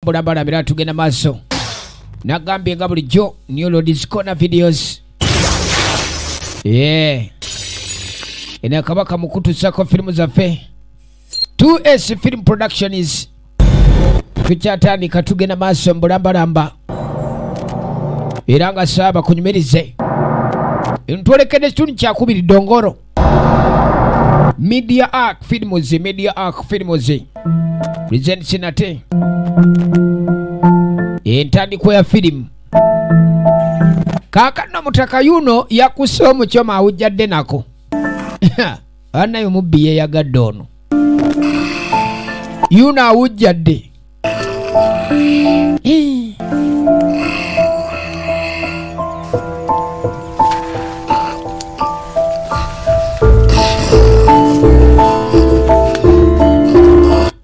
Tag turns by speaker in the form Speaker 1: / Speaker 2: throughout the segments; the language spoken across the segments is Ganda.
Speaker 1: bulabala mira tugenda maaso nagambye nga bulijjo New Lords Corner videos ena kabaka mukutusako filimu zaffe 2S Film Productions tukyatandika tugenda maaso mbulambalamba era nga saaba kunyumirize ntwolekedde ekitundu kyakubiri Dongoro Media Arc Films presents nate entandikwa ya filimu kakano mutaka yuno yakusa omukyoma awujjadde nako anayo mubbi yeyagadde ono yuno awujjadde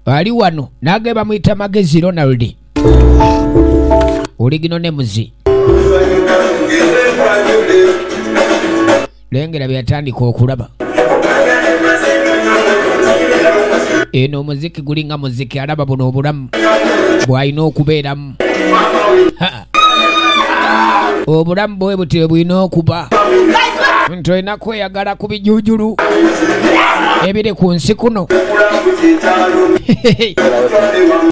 Speaker 1: ali wano nage bamuyita Magezi Ronald oligino ne muzi lengera byatandika okulaba eno muziki gulinga muziki alaba buno obulamu bwalina okubeeramu obulamu bwe butyo bwina okuba nti olina kweyagala ku bijujulu ebiri ku nsi kuno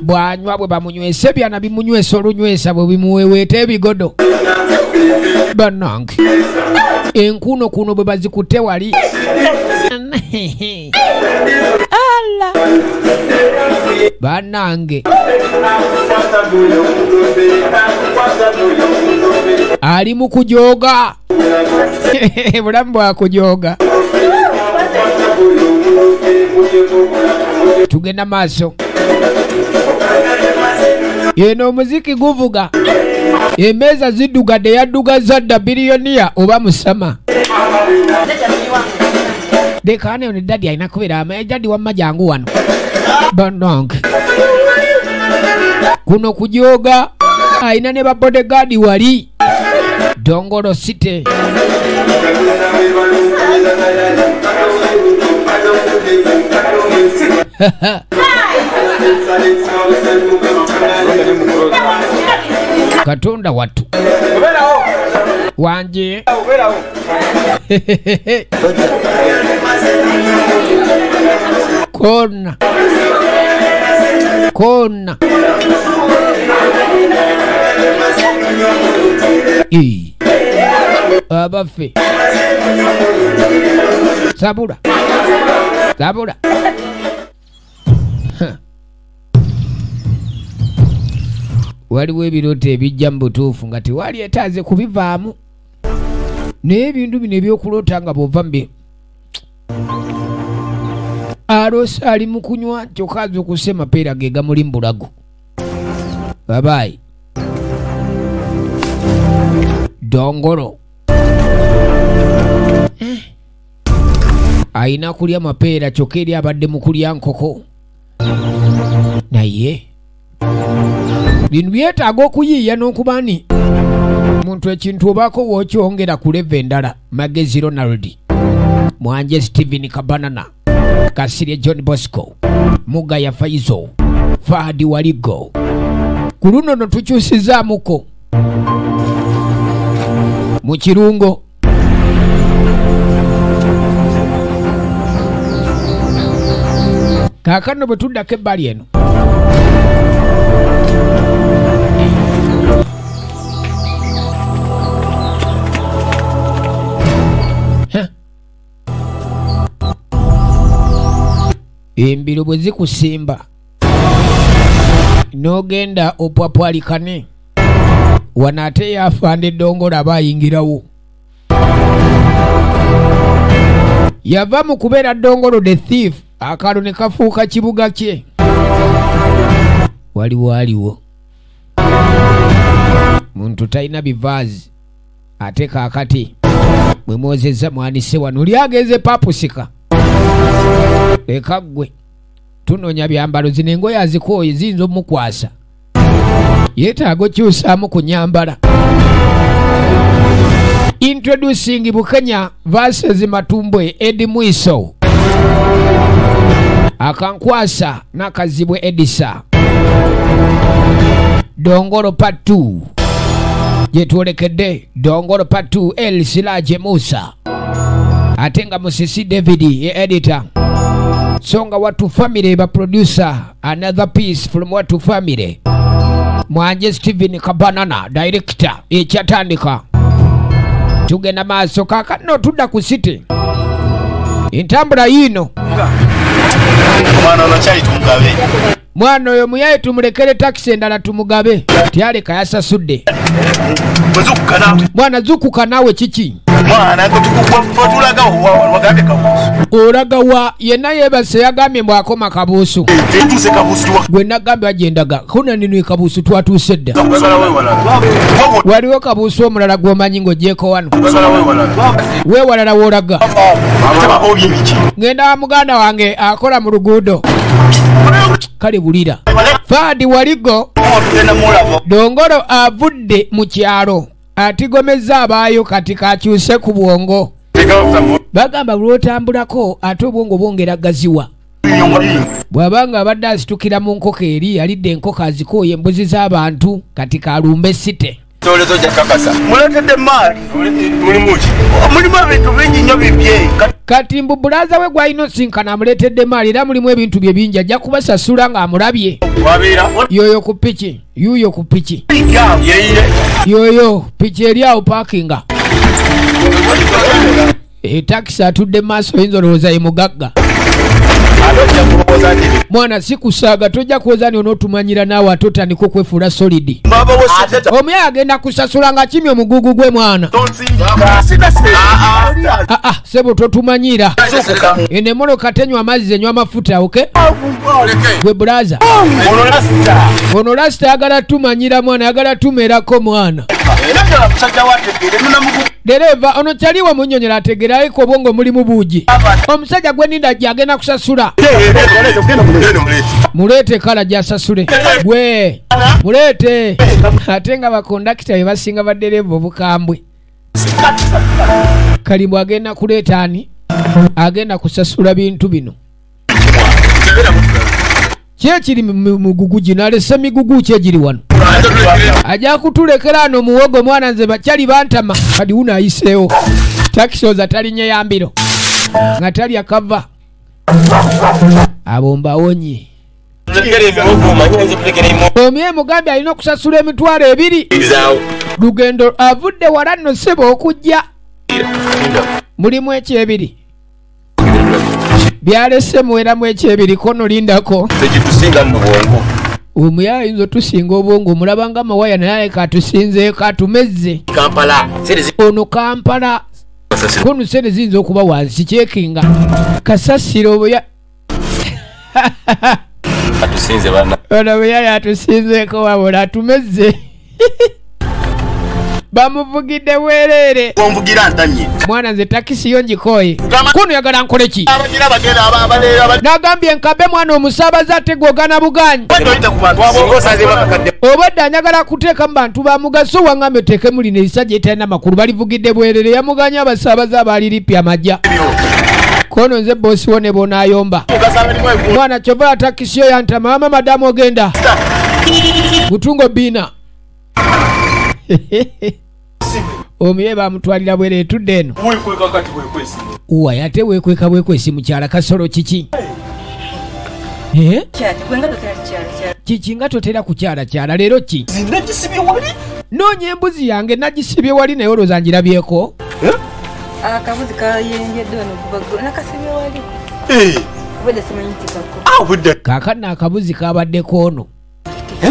Speaker 1: bwanywa bwe bamunywesa byana bimunywesa olunywesa bwe bimuweweeta ebigodo bannange enkuno kuno bwe bazikutte wali ala bannange ali mu kujooga bulamu bwakujooga tugenda maaso yeno omuziki guvuga emeeza ziddugadde yadduga zadda biliyoniya oba musama dekane ono eddadi alina kubeera amajadi wamma jangu wano bannange kuno kujooga alina ne babodegaadi wali Dongoro City Katonda watu wanje kona abafe sabura waliwo ebirooto ebijja mu butuufu nga tewali etaaze kubivaamu naye ebintu bino ebyokuloota nga bw'ova mbi aloosa ali mu kunywa kyokka aza okussa mapeera ge gamuli mu bulago babaayi Dongoro ayina kulya mapeera kyokka eri abadde mu kulya nkoko naye bino byetaaga okuyiiya n'okubani muntu ekintu obaako wookyongera ku leve endala Magezi Ronald Mwanje Steven Kabanana Kasirye John Bosco Mugaya Faizo Fahadi Waligo ku luno no tukyusizaamuko mu kirungo kaakano bwe tuddako ebbali eno embiro bwe zikusimba n'ogenda opwapwalikane wano ate yafande Dongoro aba ayingirawo yava mu kubeera Dongoro the thief akalo ne kafuuka kibuga kye waliwo muntu talina bivaazi ate kaakati bwe mwozezza mwanise wano lyageze papusika leka ggwe tunoonya byambalo zino engoye azikooye ziyinza omukwasa yeetaaga okyusaamu ku nyambala introducing Bukenya versus Matumbwe Eddie Mwiso akankwasa n'akazibwe Edisa Dongoro Part 2 jetwolekedde Dongoro Part 2 El Siraje Musa atenga Musisi David editor songa Watu Family ba producer another piece from Watu Family Mwanje Steven Kabanana director ekyatandika tugenda maaso kaka no tudda ku city intambula yino
Speaker 2: mwana onachali tumugabe
Speaker 1: mwana oyo muyaye tumulekere taxi endala tumugabe tyaleka yasasudde mwana zukuka nawe kiki
Speaker 2: mwana tukutulaga wagambe kabuusu
Speaker 1: olaga wa yenna yebase yagambye mbwakoma kabuusu
Speaker 2: etuse kabuusu
Speaker 1: gwe nagambye agendaga kuna nino kabuusu twatuuse dda waliwo kabuusu omulala gw'omanyi ng'ogyeko wano weewalala woolaga ngenda wa muganda wange akola mu luguudo kale bulira Faadi waligo Dongoro avudde mu kyalo atigomezza abaayo kati kakyuse ku bwongo bagamba bulotambulako ate obwongo bwongera gaziwa bw'abanga abadde asitukira mu nkoko eri yalidde enkoko azikooye embuzi z'abantu kati kalumbe site
Speaker 2: tolezo jakakasa muletedde maali mulimu ebintu bingi nnyo bibye
Speaker 1: kati mbu bulaza we gwalina osinkana amuleetedde maali era mulimu ebintu bye bingi ajja kubasasula ng'amulabye yoyo ku piki yuuyo ku piki yoyo piki eri awo paakinga etakisi atudde mu maaso oyinza olowooza ye mugagga mwana sikusaaga tojja kuwoza ni onootumanyira naawe ate otandika okwefuula solidi omuyaye agenda kusasula nga kimye omugugu gwe mwana sebo totumanyira enemoloka tenywa amazzi enywa amafuta oke gwe bulaza ono lasita ayagala tumanyira mwana ayagala tumerako mwana dereva ono kyaliwo munyonyola ategerayiko obwongo mulimu buugi omusajja gwe ninda gyagenda kusasula muleete kala gyasasule gwe muleete ate nga bakondakita be basinga baddereva obukambwe kalimu agenda kuleeta ani agenda kusasula bintu bino kyekiri mugugu gino alese migugu kyegiri wano ajja kutulekera ano muwogo mwana nze bakyali bantama kadi uno ayiseewo takisoza talinye yambiro nga tali akava abo mbawonye omye mugambi alina okusasula emitwalo 2 lugendo avudde wala nno sebo okujja mulimu ekyebiri byalese muweramu ekyebiri kono lindako omuyaye ayinza otusinga obwongo omulaba nga amawaya naye katusinzeeko atumezze ono Kampala kono sente ziyinza okuba wansi kyekinga kasasiro obuya ono omuyaye atusinzeeko wabula atumezze bamuvugidde bwereere
Speaker 2: omvugira ntamye
Speaker 1: mwana nze takisi yo ngikooye kuno yagala nkole ki nagambye nkabe mwana omusaabaza ategogana buganyi obadde anyagala kuteeka mu bantu bamugaso wangambe oteeke mulina erisajja etalina makulu balivugidde bwereere yamuganya abasaabaza abaliripya amajja kono nze boosi wo ne bonaayomba mwana kyovala takisi yo yantama mama madamu ogenda butungo bina omuye bamutwalira bwere etudde eno uwa yate wekweka bwekwesi mukyala kasolo kiki kiki nga totera kukyala kyala leero ki noonya embuzi yange nagisibye wali naye olowooza ngirabyeko
Speaker 3: akabuzi kayengedde wano nakasibye wali obadde simanyi nti kako
Speaker 1: kaakano akabuzi kabaddeko ono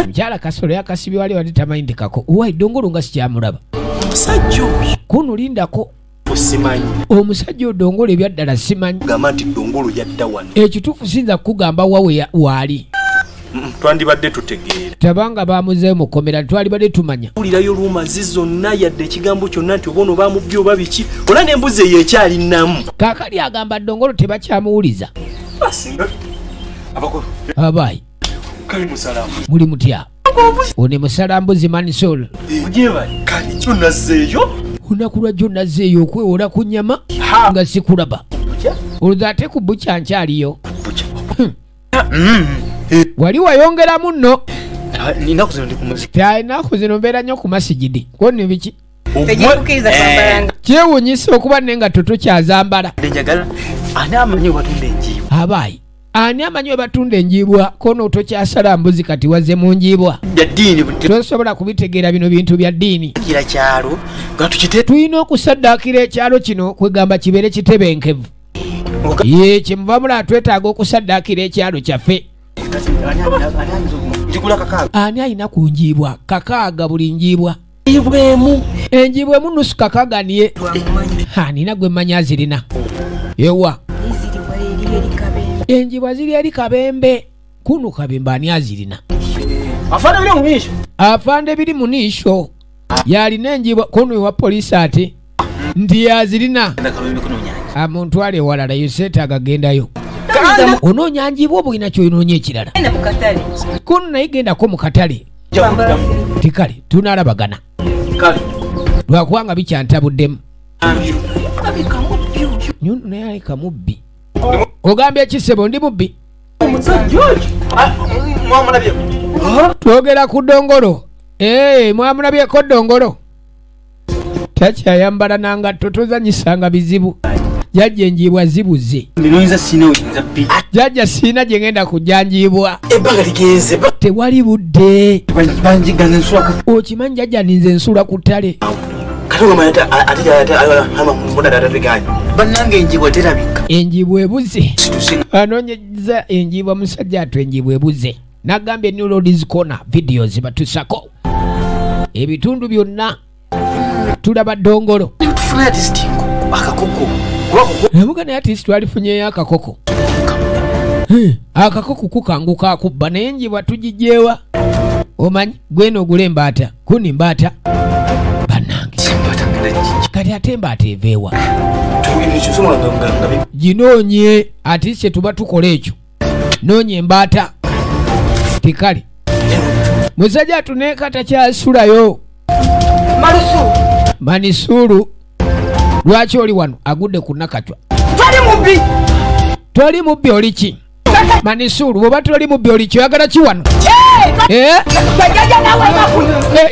Speaker 1: mukyala kasolo yakasibye wali wali tamanyi nti kako uwa Dongoro nga sikyamulaba
Speaker 2: omusajja oyo
Speaker 1: kuno lindako
Speaker 2: osimanyi
Speaker 1: omusajja odongolo ebyaddala simanyi
Speaker 2: gamba nti Dongolo yadda wano
Speaker 1: ekituufu sinza kugamba wawe waali
Speaker 2: twandibadde tutegeera
Speaker 1: tabanga bamuzeeyo mukomera twalibadde tumanya
Speaker 2: ulirayo lumazi zonna yadde ekigambo kyonna nti obono bamubbi oba biki ola n'embuzi eyo ekyalinamu
Speaker 1: kaakali agamba Dongolo tebakyamuwuliza abayi
Speaker 2: kali musalamu
Speaker 1: muli mutya one musalambuzi manisol
Speaker 2: kali kyo nazzeeyo
Speaker 1: olunaku lwajjo nazzeeyo okwewola ku nnyama nga sikulaba olowooza ate ku bukya nkyaliyo wali wayongeramu nno
Speaker 2: ninaku zino ndi ku muziki.
Speaker 1: Ninaku zino mbeera nnyo ku masigidi. Koni biki?
Speaker 3: Tejikkiriza kwambalanga.
Speaker 1: Kyewuunyisa okuba nengatto tokyazambala.
Speaker 2: Njagala ani amanyi batunda enjiibwa.
Speaker 1: Abaayi. Ani amanyi batunda enjiibwa kono tokyasala mbuzi kati wazze mu njiibwa.
Speaker 2: Bya ddiini
Speaker 1: tosobola kubitegeera bino bintu bya ddiini.
Speaker 2: Kira kyalo nga tukite
Speaker 1: tulina okusaddaakira ekyalo kino kwegamba kibeere kitebenkevu. Ye kyemuva mula twetaaga okusaddaakira ekyalo kyaffe. Ani alina ku njiibwa kakaaga buli njiibwa. Enjiibwa emu nusu kakaaganiye. Nina gwe mmanyi azirina. Ewa enjiibwa ziri eri Kabembe. Kuno Kabembe ani azirina? Afande biri mu niisho. Yalina enjiibwa kono ewa poliisi ate nti yazirina. Amuntwale ewalala yoseetaaga gendayo. Onoonya njiibwa oba olina ky'onoonya ekirala. Kuno naye gendako mu katale. Tikale tunaalabagana. Lwakubanga bikyantabuddemu. Naye aleka mubbi. Ogambye ekisebo ndi mubbi. Twogera ku Dongolo. Mwamulabyeko Dongolo. Takyayambala nangatto tozanyisanga bizibu. Jajja enjiibwa zibuze. Jajja siina gye ngenda kujja njiibwa. Tewali budde. Okimanyi jajja ninze nsula ku ttale. Enjiibwa ebuze. Anoonyeza enjiibwa musajja atu enjiibwa ebuze. Nagambye New Roads Corner videos batusako. Ebitundu byonna tulaba Dongolo. Namuga naye ati twalifunyeyo akakoko. Akakoko kukanguka akubba naye enjiibwa tugijjeewa. Omanyi gweno ogula embaata kuni embaata bannange kati ate embaata eveewa ginoonye ati kye tuba tukola ekyo noonya embaata tikale musajja atuneeka takyasulayo Manisuulu lwaki oli wano agudde ku Nakacwa toli mubbi oli ki Manisuulu bw'oba toli mubbi oli kyoyagala ki wano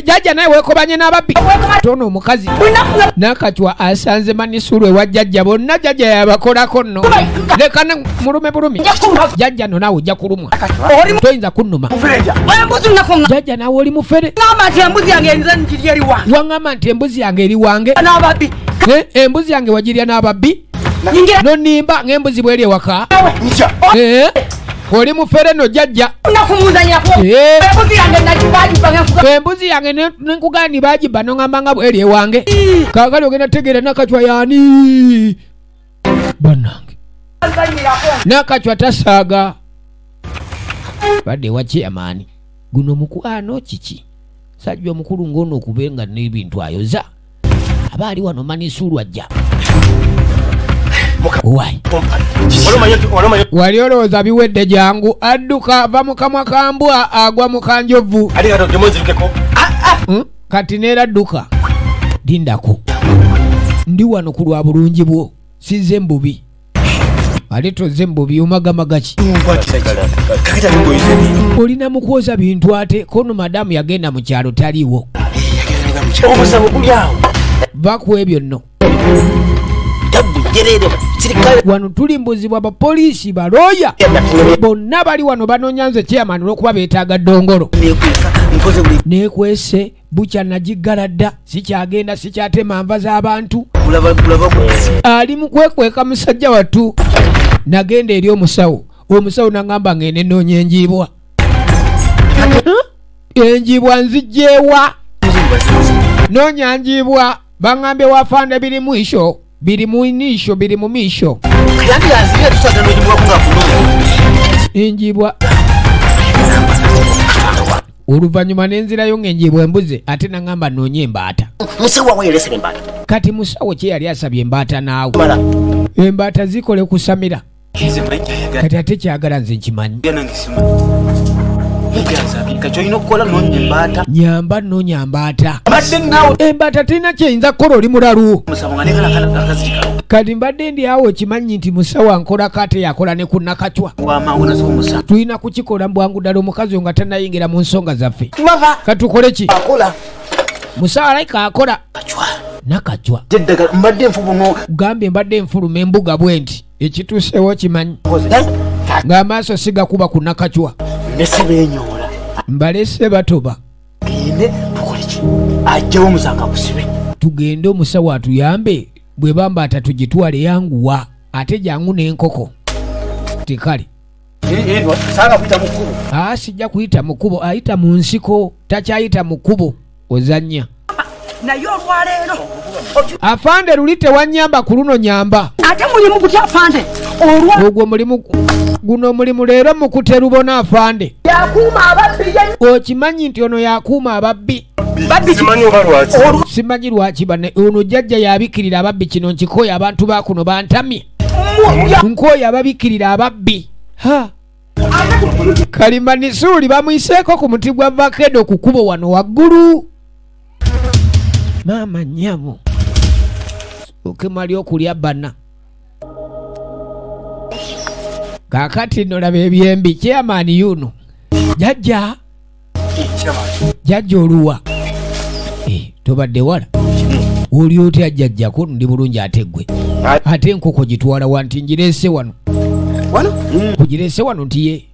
Speaker 1: jajja naye weekobanye n'ababbi tono omukazi Nakacwa asanze Manisuulu ewa jajja bonna jajja yabakolako nno lekana mulume bulumi jajja no naawe ojja kulumwa toyinza kunnuma jajja naawe oli mufere waŋŋamba nti embuzi yange eri wange embuzi yange wagirya n'ababbi nonimba ng'embuzi bweri ewaka oli mufere no jajja embuzi yange nenkugani bagiba noŋŋamba nga bweri ewange kaakali ogenda tegeera Nakacwa yaani bannange Nakacwa tasaaga badde ewa chairman guno mukwano kiki sajja omukulu ng'ono okubenga n'ebintu ayoza aba ali wano Manisuulu ajja wali olowooza biwedde jangu adduka ava mu kamwa kambwa agwa mu kanjovu kati neera adduka lindako ndi wano ku lwa bulungi bwo size mbubi ate toze mbubi omagamagaki olina mukwoza bintu ate kono madamu yagenda mu kyalo taliiwo bakuwa ebyo nno wano tulimbuzibwa bapoliisi balooya bonna bali wano banoonya nze chairman olw'okuba beetaaga Dongolo neekwese bukya nagiggala dda sikyagenda sikyatema nva z'abantu ali mu kwekweka musajja wattu nagenda eri omusawo n'aŋŋamba ngende noonya enjiibwa enjiibwa nzijjeewa noonya njiibwa baŋŋambye wafande biri mu isho biri mu niisho biri mu miisho enjiibwa oluvannyuma nenzirayo ng'enjiibwa embuze ate naŋŋamba noonye embaata kati musawo kye yali asabye embaata naawe embaata zikole kusamira kati ate kyagala nze nkimanyi
Speaker 4: Kachoino kola no nyambata.
Speaker 1: Nyamba no nyambata.
Speaker 4: Mbadde nawe.
Speaker 1: Embata tina kyeyinza kukola oli mulalu.
Speaker 4: Musawo nga nekala akazirika.
Speaker 1: Kati mbadde ndi awo kimanyi nti musawo ankola kate yakola ne ku Nakachwa.
Speaker 4: Wamangu naso musa.
Speaker 1: Tulina kukikola bwangu ddala omukazi nga tannayingira mu nsonga zaffe.
Speaker 4: Tubava.
Speaker 1: Katukole ki?
Speaker 4: Akola.
Speaker 1: Musawo alayika akola.
Speaker 4: Kachwa.
Speaker 1: Nakachwa.
Speaker 4: Jeddaga mbadde nfubu no.
Speaker 1: Gambye mbadde nfuluma embuga bwe nti ekituusewo kimanyi. Ng'amaaso sigakuba ku Nakachwa.
Speaker 4: Nese benyola.
Speaker 1: Mbalese batoba.
Speaker 4: Gende tukole ki? Ajjawo musanga kusibe.
Speaker 1: Tugende omusawo atuyambe bwe bamba atatugitwale yanguwa ate jangu n'enkoko. Tekale.
Speaker 4: Sanga kuyita mu kkubo.
Speaker 1: Sijja kuyita mu kkubo, ayita mu nsiko, takyayita mu kkubo. Ozannya.
Speaker 3: naye olwaleero
Speaker 1: Afande luli tewanyamba ku luno nyamba.
Speaker 3: ate mulimu gutya afande
Speaker 1: Ogwo mulimu guno mulimu leero mukuterubona afande.
Speaker 3: yakuuma ababbi
Speaker 1: Okimanyi nti ono yakuuma ababbi.
Speaker 2: Simanyi oba lwaki.
Speaker 1: Simanyi lwaki bane ono jjajja yabikirira ababbi kino nkikoya abantu bakuno bantamye. Nkoya ababikirira ababbi. Kalimanisuuli bamuyiseeko ku muti gwa vakedo ku kubo wano waggulu. Maama nnyabo okemali okulya bana. Kaakati nno laba ebyembi kyamaani yuno jjajja oluwa tobadde wala oli otya jjajjako ndi bulungi ate ggwe ate enkoko gitwala wanti ngireese wano kugireese wano ntiye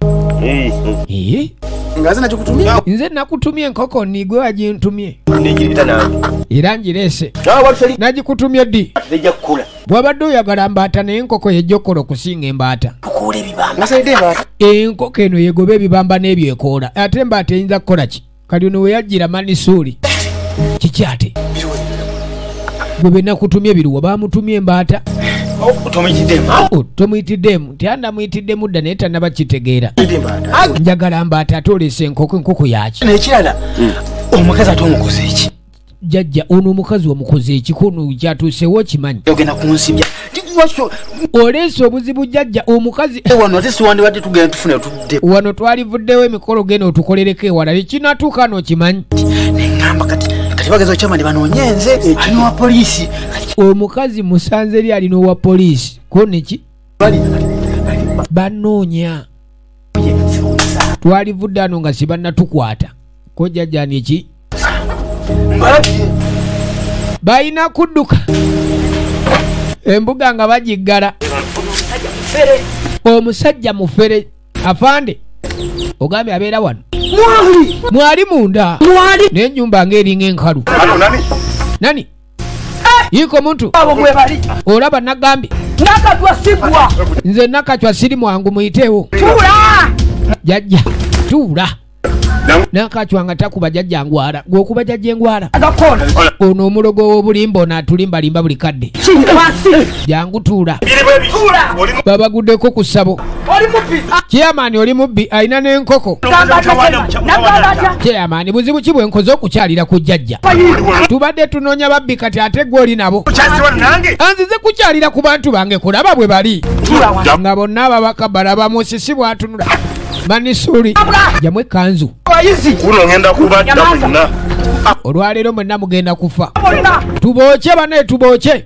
Speaker 4: Ngaze nakikutumia.
Speaker 1: nze nakutumye enkoko nigwe wagintumye
Speaker 2: Ningirita nange.
Speaker 1: era ngireese
Speaker 4: Nawe waliferi.
Speaker 1: nagikutumye ddi
Speaker 4: Leja kukula.
Speaker 1: bwabadde oyagala mbaata naye enkoko yejjokola okusinga embaata.
Speaker 4: Tukule ebibamba. Nasaide embaata.
Speaker 1: Enkoko eno yegoba ebibamba n'ebyo ekoola ate embaata eyinza kukola ki? Kati ono we yajjira manisuuli kiki ate gwe be nakutumye biruwa bamutumye embaata. Tomuyitiddemu nti anda muyitiddemu dda naye tannaba kitegeera. Njagala mbaata ate oleese enkoko yaki?
Speaker 4: Nekirala. Omukazi ate omukoze eki?
Speaker 1: Jjajja ono omukazi omukoze eki kuno kyatuusewo kimanyi.
Speaker 4: Yogenda kunsibya.
Speaker 1: Oleese obuzibu jjajja omukazi
Speaker 4: Wano ate siwandibadde tugenda tufune tudde.
Speaker 1: wano twalivuddewo emikolo geno otukolereko ewala ekinatuuka n'okimanyi.
Speaker 4: Neŋŋamba kati bageza okyama ne banoonye nze ekino wa poliisi.
Speaker 1: Omukazi musanze eri alina owa poliisi ko neki banoonya twalivudde ano nga sibannatukwata ko jjajja neki balina kudduka embuga nga bagiggala. Omusajja mufere afande ogambye abeera wano mwali munda n'ennyumba ng'eringa enkalu. Nani yiko muntu olaba nagambye
Speaker 3: nakatwa sigwa
Speaker 1: nze Nakachwa siri mwangu muyiteewo.
Speaker 3: tula
Speaker 1: Jjajja tuula. Nakachwa nga takuba jjajja ngwara gwokuba jjajja engwara
Speaker 3: agakola
Speaker 1: ono omulogo w'obulimba ono atulimbalimba buli kadde.
Speaker 3: kinwasi
Speaker 1: Jangu tuula
Speaker 3: tula
Speaker 1: babaguddeko ku ssabo.
Speaker 3: oli mubbi
Speaker 1: Chairman oli mubbi alina n'enkoko.
Speaker 3: nagamba
Speaker 1: Chairman buzibu ki bwenkoze okukyalira ku jjajja? Tubadde tunoonya babbi kati ate gwe oli nabo. Anzize kukyalira ku bantu bange kulaba bwe bali nga bonna ababaka balaba musisi bw'atunula. Manisuuli jamu ekkanzu
Speaker 2: Kuno ngenda kubadda mwenna.
Speaker 1: olwaleero mwenna mugenda kufa. Tubooke bane tubooke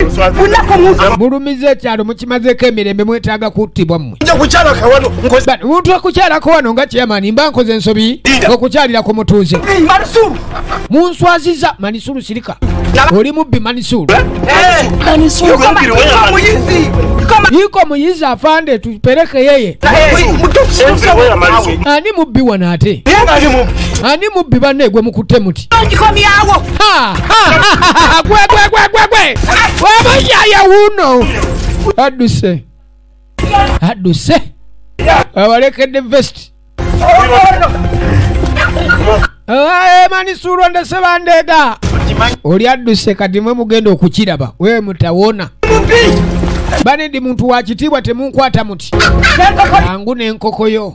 Speaker 1: mulumize ekyalo mukimazeeko emirembe mwetaaga kuttibwa mmwe.
Speaker 2: Nja kukyala kawano nkoze.
Speaker 1: Omuntu okukyalako wano nga Chairman mba nkoze ensobi okukyalira ku mutuuze.
Speaker 3: mansuru
Speaker 1: Munswaziza Manisuulu sirika oli mubbi Manisuulu.
Speaker 2: Yogombire weya.
Speaker 3: muyizi
Speaker 1: Yiko muyizi afande tupeleke yeye.
Speaker 2: Weya malizo.
Speaker 1: Ani mubbi wano ate? Ani mubbi banne gwe mukutte muti?
Speaker 3: ngikomyawo
Speaker 1: Gwe wamuyaya wuno adduse awalekedde vesti. Manisuulu ndese bandeega oli adduse kati mwe mugenda okukiraba wewe mutawona. Bane ndi muntu wa kitiibwa temunkwata muti angu n'enkoko yo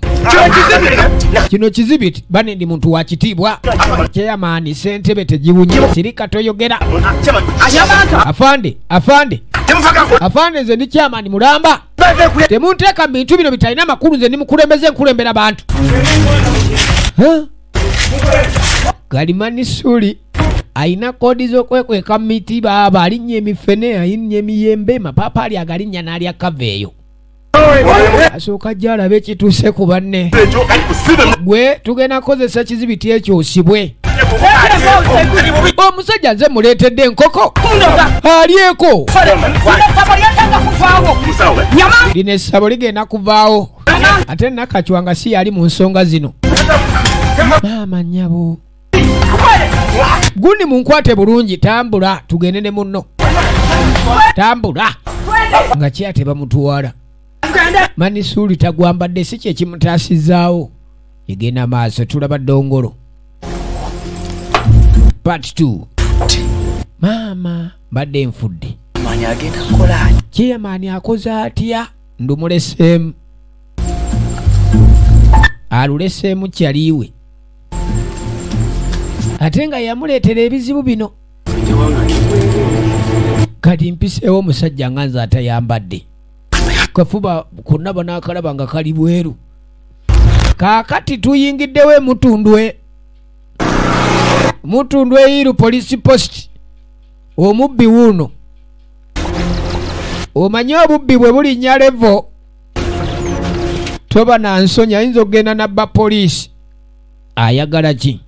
Speaker 1: kino kizibiti. Bane ndi muntu wa kitiibwa Chairman sentebe tegiwunye sirika toyogera. Afande nze ndi Chairman mulamba temunteeka mu bintu bino bitalina makulu nze ndi mukulembeze nkulembera bantu. Galimani Suli aina kodi z'okwekweka miti baba alinnye emifene alinnye emiyembe mapapa ali agalinnya n'ali akaveeyo asooka ajja alabe ekituuse ku banne gwe tugenda kozesa kizibiti ekyo osibwe omusajja nze muleetedde enkoko alyeko lino essabo ligenda kuvaawo ate Nakacwanga si yali mu nsonga zino maama nnyabo gundi munkwate bulungi tambula tugende ne munno tambula nga kyate bamutuwala Manisuli tagwambadde si kye kimutaasizaawo egenda maaso tulaba Dongolo part 2 maama mbadde nfudde
Speaker 4: Manya agenda kola
Speaker 1: Chairman akoze atya ndumuleseemu aluleseemu kyaliwe ate nga yamuleetera ebizibu bino kati mpiseewo omusajja nga nze atayambadde kafuba kunaba n'akalaba nga kali bweru kaakati tuyingiddewo mutundwe yiru police post omubbi wuuno omanye obubbi bwe bulinnya levo toba nansonya ayinza okugenda nabba poliisi ayagala ki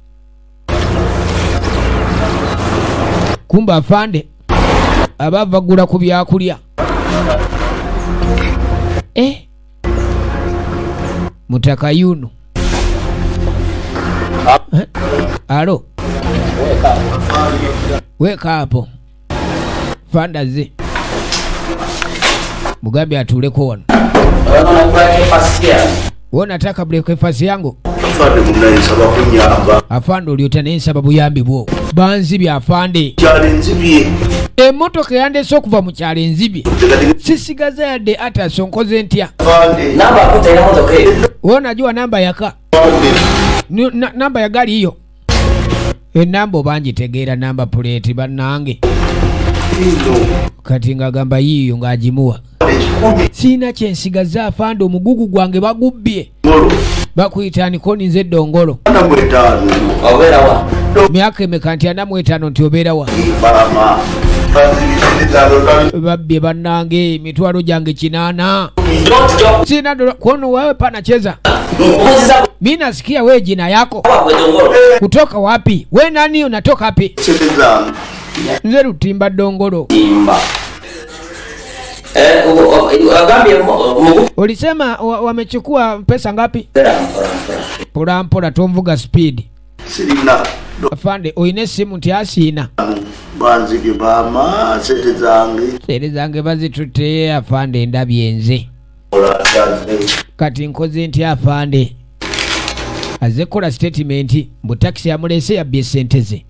Speaker 1: kumba afande abava gula ku byakulya mutaka yuno alo weka hapo fanda ze Mugabe atuleko wano wona nataka breakfast yangu
Speaker 5: afande munayisaba kunyamba
Speaker 1: afande oliota n'ensaba buyambi bwo banzibye afande
Speaker 5: kyali nzibye
Speaker 1: emmotoka yandese okuva mu kyalo enzibye sisigaza yadde ata sonkoze ntya
Speaker 5: afande
Speaker 4: namba akuta ina motoka eyo
Speaker 1: wona jua namba yaka namba ya gari hiyo enamba obangitegeera namba plate bannange kati ngagamba yiyo ng'agimuwa siina kyensigaza afande omugugu gwange bagubbye bakuyita nikoni nze Dongolo myaka emeka nti 45 nti obeera wa babbye bannange emitwalo gyange 8 sina kono wewe pana cheza mimi nasikia wewe jina yako kutoka wapi we nani unatoka wapi nze Lutimba Dongolo ulisema wamechukua pesa ngapi pola tomvuga speed
Speaker 5: sirina
Speaker 1: afande oine simu nti asina
Speaker 5: banzige bama sete zange
Speaker 1: bazitute afande ndabye nze kati nkoze nti afande azekola statement mbu taxi yamulese yabbye sente ze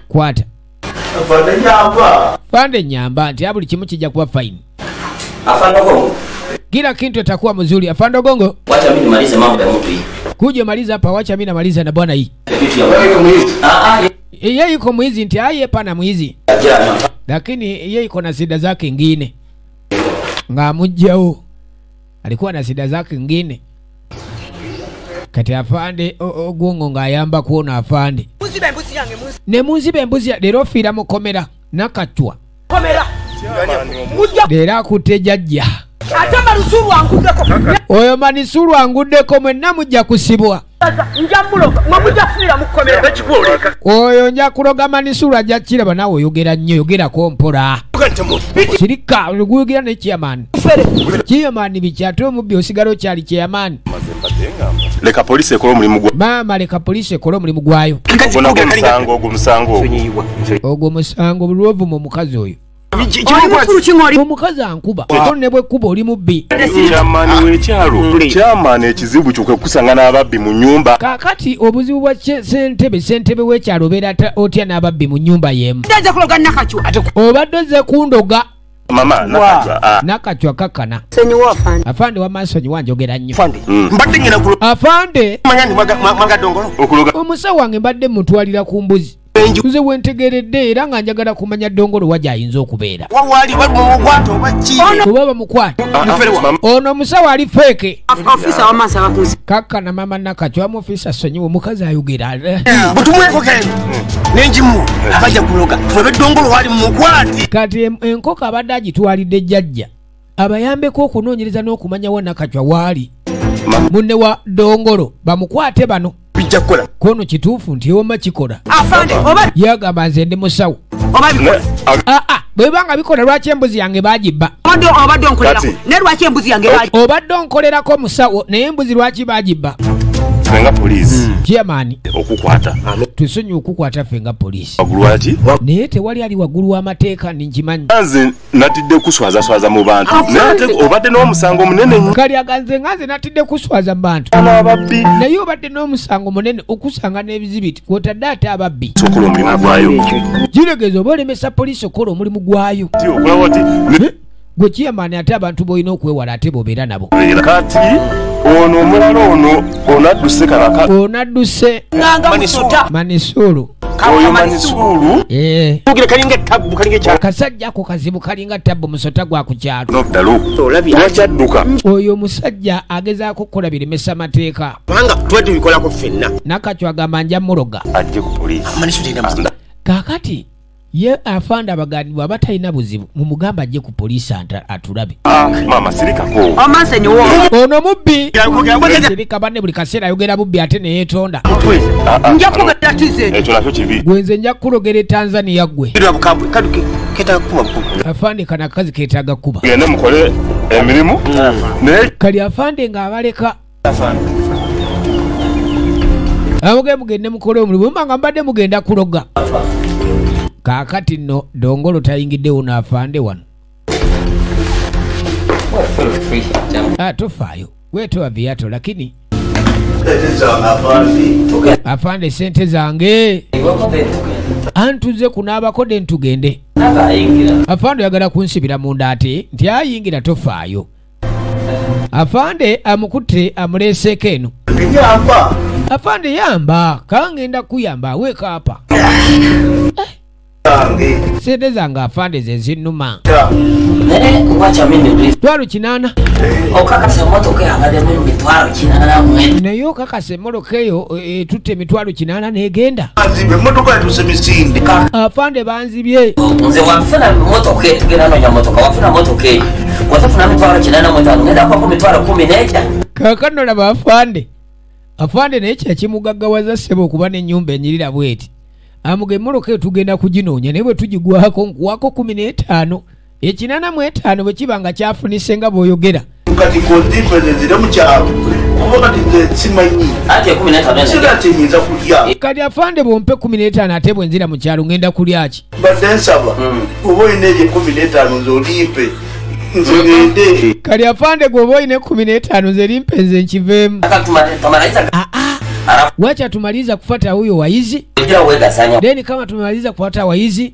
Speaker 1: kwata afande nyamba nti abuli kimu kijja kuba fine
Speaker 4: afande gongo
Speaker 1: kila kintu itakuwa mzuri afande gongo
Speaker 4: wacha mimi nimalize mambo ya mtu hii
Speaker 1: kuje maliza hapa wacha mimi namaliza na bwana hii yeye yuko mwizi nti aye pana mwizi lakini yeye iko na shida zake ngine ngamujjao alikuwa na shida zake ngine kati afande ogongo ngayamba kuona afande
Speaker 3: Muzibe mbuzi yange muzi.
Speaker 1: ne muzibe mbuzi lero fira mukomera Nakacwa
Speaker 3: Komera. Mujja.
Speaker 1: lero akutte jajja
Speaker 3: Atamba rusuru angudeko.
Speaker 1: oyo Manisulu anguddeko mwenna mujja kusibwa
Speaker 3: Njambulo mujja kufira mukomera. Bekibuleka.
Speaker 1: oyo nja kuloga Manisulu ajja kiraba nawe oyogera nnyo yogera kompola kirika oluguyogera ne chairman chairman bikyate omubbi osigalo kyali chairman
Speaker 6: leka polisi ekola omulimu gwa
Speaker 1: maama leka polisi ekola omulimu gwayo ogwo musango bulwovu mu mukazi oyo omukazi ankuba ne bwe kuba oli mubbi
Speaker 6: kyamaani w'ekyalo kyamaani ekizibu kyokwe kusanga n'ababbi mu nnyumba
Speaker 1: kaakati obuzibu bwa sentebe w'ekyalo obeera otya n'ababbi mu nnyumba y'emu
Speaker 3: Ndaza kuloga Nakacwa.
Speaker 1: obadde ozze kundoga
Speaker 6: mama Nakacwa
Speaker 1: Nakacwa kakana
Speaker 3: Senyiwa afande.
Speaker 1: afande w'amansonyi wanjogera nnyo
Speaker 5: mbadde ngina
Speaker 1: afande
Speaker 5: kumanya ndi mwaga Dongolo
Speaker 6: okuloga
Speaker 1: omusawo wange mbadde mutwalira ku mbuzi nze wentegeredde era nga njagala kumanya Dongolo wajja ayinza okubeera.
Speaker 4: Wali mukwato baki.
Speaker 1: Kuba bamukwata. Ono musawo ali feke.
Speaker 3: Ofisa wa masa bakuzi.
Speaker 1: Kaka na mama Nakachwa mu ofisa sonyiwo mukazi ayogera.
Speaker 4: Butumweko kene. Nenjimu abaja kuloga. Twebe Dongolo wali mukwati.
Speaker 1: Kati enkoko abadde agitwalidde jjajja. Abayambeko okunoonyereza n'okumanya wa Nakachwa waali. Munne wa Dongolo bamukwate bano.
Speaker 4: Bijja kola.
Speaker 1: Kono kituufu nti oma kikola.
Speaker 3: Afande oba
Speaker 1: Yagamba nze ndi musawo.
Speaker 3: oba bikola.
Speaker 1: Bwebanga bikola lwaki embuzi yange bagibba.
Speaker 3: Obadde onkolerako. Ne lwaki embuzi yange bagibba.
Speaker 1: Obadde onkolerako musawo naye embuzi lwaki bagibba.
Speaker 6: Fenga police.
Speaker 1: Chairman
Speaker 6: Okukwata.
Speaker 1: Tusonyi okukwata fenga police.
Speaker 6: Bagulwaki?
Speaker 1: Naye tewali ali waggulu w'amateeka ninkimanyi.
Speaker 6: Nze natidde kuswaza mu bantu. Nate obadde n'omusango munene nnyo.
Speaker 1: Kali aganze nganze natidde kuswaza mu bantu.
Speaker 6: Ababbi.
Speaker 1: Naye obadde n'omusango munene okusanga n'ebizibiti kwotadde ate ababbi.
Speaker 6: Sokola omulimu gwayo.
Speaker 1: Kiregeeza oba olemesa poliisi okola omulimu gwayo.
Speaker 6: Ti okola wati.
Speaker 1: Gwe chairman ate abantu boolina okwewala ate bobeera nabo.
Speaker 6: Kati ono omulala ono onadduse kalaka.
Speaker 1: Onadduse Manisulu.
Speaker 6: Oyo Manisulu.
Speaker 4: Kugira kalinga tabbu kalinga cha.
Speaker 1: Kasajja ako kazibu kalinga tabbu musota gwa ku kyalo.
Speaker 6: Nobdalu. Lwakyadduka.
Speaker 1: Oyo musajja agezaako kukola biremesa mateeka.
Speaker 4: Panga twete bikolako ffenna.
Speaker 1: Nakachwa agamba nja muloga.
Speaker 6: Ajje ku poliisi.
Speaker 4: Manisulu tenda muzina.
Speaker 1: Kakati ye afanda abaganibwa abatalina buzibu mumugamba ajje ku poliisi atulabe.
Speaker 6: Mama sirikako.
Speaker 3: Omansenyi wo.
Speaker 1: Ono mubbi. Sirika banne buli kaseera ayogera bubbi ate ne yeetonda.
Speaker 3: Nja kugenda tize.
Speaker 6: Ekyo nakyo kibi.
Speaker 1: Gwenze nja kulogera Tanzania gwe.
Speaker 4: Bidwa bukambwe kaduke keta kuba bukuku.
Speaker 1: Afande kana kazi keetaaga kuba.
Speaker 6: Gende mukole emirimu. Ne
Speaker 1: Kali afande ng'abaleka. Mugende mukole omulimu nga mbadde mugenda kuloga. Kakati no Dongolo tayingiddewo n'afande wano. Tofaayo weetowa viato lakini afande sente zange antuze kunaabako de ntugende. Afande oyagala kunsibira munda ate nti ayingira tofaayo. Afande amukutte amuleeseeko eno. Afande yamba kangenda kuyamba weekaapa. Sente zange afande ze zinnuma. Twalo 8.
Speaker 7: Okakase motoka yange mu mitwalo 8
Speaker 1: naye okakase moloka eyo tutte emitwalo 8 n'egenda.
Speaker 5: Banzibye motoka yatuse misinde.
Speaker 1: Afande banzibye.
Speaker 7: nze wafuna motoka tugenda nonya motoka wafuna motoka watafuna mitwalo 8 ngenda kwa mitwalo 10
Speaker 1: Kakano laba afande naye kyakimugaggawaza ssebo okuba n'ennyumba enyirira bweti. Amuge moloka tugenda kuginoonya naye bwe tugigwako nkuwako 15. 85 bwe kiba nga kyafunise nga bw'oyogera.
Speaker 5: Kati kondipe zire mu kyalo. Kuba kati nze simanyi.
Speaker 7: ate 15
Speaker 5: Sira tenyinza kulya.
Speaker 1: Kati afande bompe 15 ate bwe nzira mu kyalo ngenda kulya ki?
Speaker 5: Badde nsaba. Oba oyina ebyo 15 nz'olimpe. Nzogende.
Speaker 1: Kali afande gwoba oyina 15 nze limpe nze nkiveemu. Wacha tumaliza kufuata huyo waizi. Deni kama tumaliza kufuata waizi.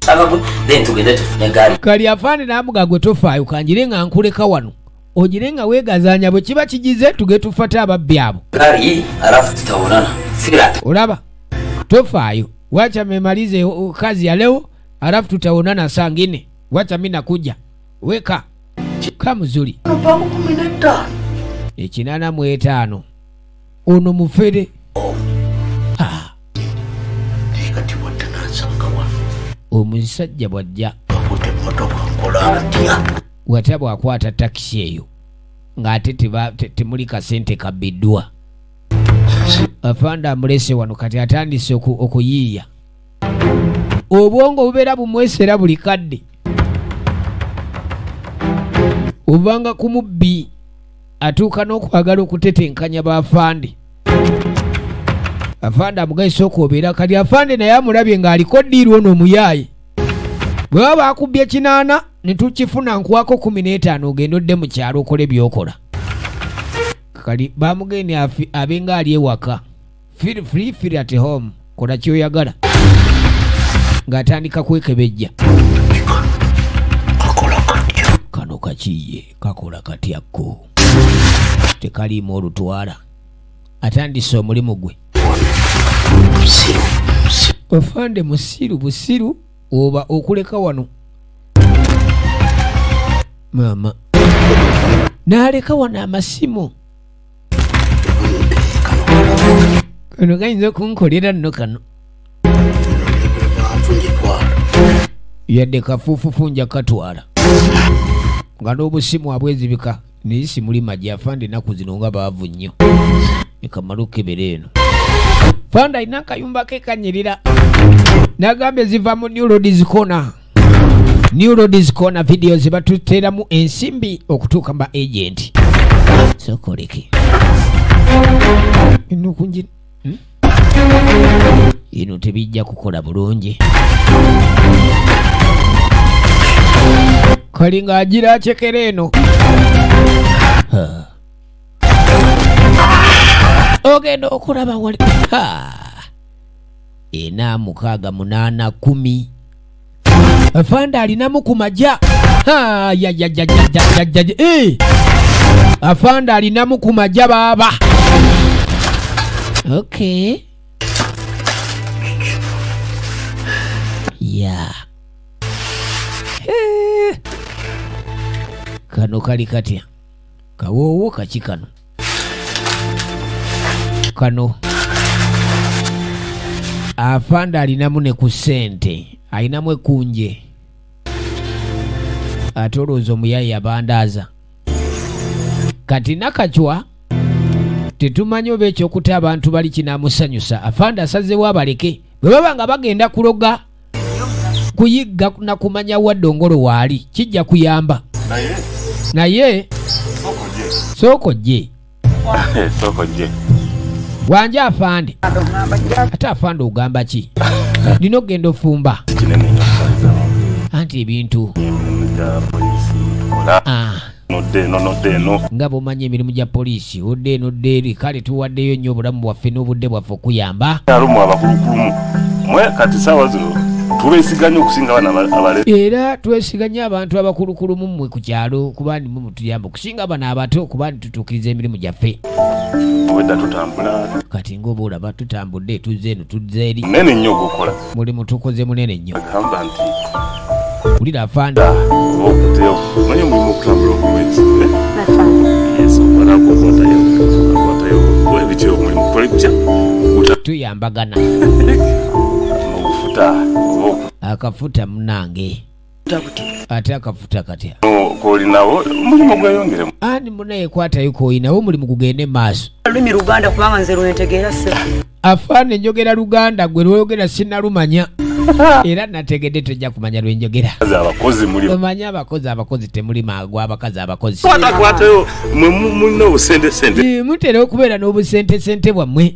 Speaker 7: Then tugende tufune gari.
Speaker 1: Kali afande namuga gwe tofaayo kanjirenga nkuleka wano. Ojirenga wegazanya bwe kiba kigize tugetufuata ababbi abo.
Speaker 7: Gari alafu tutaonana. Fira.
Speaker 1: Olaba. Tofaayo. Wacha memalize kazi ya leo alafu tutaonana saa ngine. Wacha mimi nakuja. Weka. Kamuzuri. 85. Ono mufere.
Speaker 5: Kati watanasanga wano.
Speaker 1: Omusajja bwajja
Speaker 5: Bakute motoka nkola atya.
Speaker 1: wata bwakwata takisi eyo ng'ate temuli kasente kabbiddwa. Afande amulese wano kati atandise okuyiiya. Obwongo bubeera bumwesera buli kadde. Obanga ku mubbi atuuka n'okwagala okutetenkanya baafande. Afande amugayisa okwobeera kali afande naye amulabye ng'aliko ddiiru ono omuyaaye. Bwe baba akubbye 8 ne tukifuna nkuwako 15 ogenda odde mu kyalo okole byokola. Kali bamugende abenga ali ewaka. Feel free, feel at home. Kola kyoyagala. Ng'atandika kwekebejja. Kano kakiye kakola katyakko. Tekaliimu olutwala. Atandise omulimu gwe. Afande musiru busiru oba okuleka wano. Mama. Naleka wano amasimu. Kano kayinza kunkolera nno kano. Yadde kafuufufu nja katwala. Nga n'obusimu abwezibika nisi muli majja afande naku zino nga baavu nnyo. Ekamaluke bereno. Fanda ina kayumba ke kanyirira. Nagambe ziva mu New Roads Corner. New Roads Corner videos batuteramu ensimbi okutuuka mba agent. Sokoleki. Ino kunji. Ino tebijja kukola bulungi. Kalinga ajira chekere eno. Ogendo okulaba wali. Ena mukaga munana 10. Afanda alinamu kumaja. Afanda alinamu kumaja baba. Okay. Yeah. Kano kali katya. Kawowo kachikano. Kano. Afanda alinamu ne kusente. Alinamwe kunje. Atolozo muyayi abandaza. Kati nakachwa. Tetumanyo becho kuti abantu bali kinamusanyusa. Afanda asazewo abaleke. Bwe baba nga bagenda kuloga. Kuyigga na kumanya wadongolo wali. Kijja kuyamba. Naye. Soko je.
Speaker 6: Soko je.
Speaker 1: Wanja afande. Ata afande ugamba ki? Nino gendo fumba. Anti bintu. No. Ngabo manye emirimu gya polisi. Odde kale tuwaddeyo nnyo obulamu bwaffe n'obudde bwaffe okuyamba.
Speaker 6: Alumu abakulukulumu. Mwe kati sawa zino. Tubesiganya okusinga abana abale.
Speaker 1: Era twesiganya abantu abakulukulumu mmwe ku kyalo kubandi mu mutuyamba okusinga abana abato kubandi tutukiriza emirimu gyaffe.
Speaker 6: Wedda tutambula.
Speaker 1: Kati ng'oba batutambudde tuzze eno tuzze eri.
Speaker 6: Munene nnyo gukola.
Speaker 1: Mulimu tukoze munene nnyo.
Speaker 6: Agamba nti
Speaker 1: ulira afande.
Speaker 6: Okuteo. Manye mulimu okutambula okumwezi. Yes, okwalako okwatayo. Webityo mulimu kukola bitya.
Speaker 1: Tuyambagana. Akafuta munange. Ate akafuta katya.
Speaker 6: Koli nawo mulimu gweyongeremu.
Speaker 1: Ani munaye kwata yuko inawo mulimu kugende maaso.
Speaker 3: Lumi Luganda kubanga nze lwentegeera se.
Speaker 1: Afane njogera Luganda gwe lwogera sinalumanya. Era nategedde tojja kumanya lwenjogera.
Speaker 6: Abakozi mulimu.
Speaker 1: Omanya abakozi temuli magwa abakazi abakozi.
Speaker 6: Kwatayo munno busente.
Speaker 1: Mutera okubeera n'obusente bwammwe.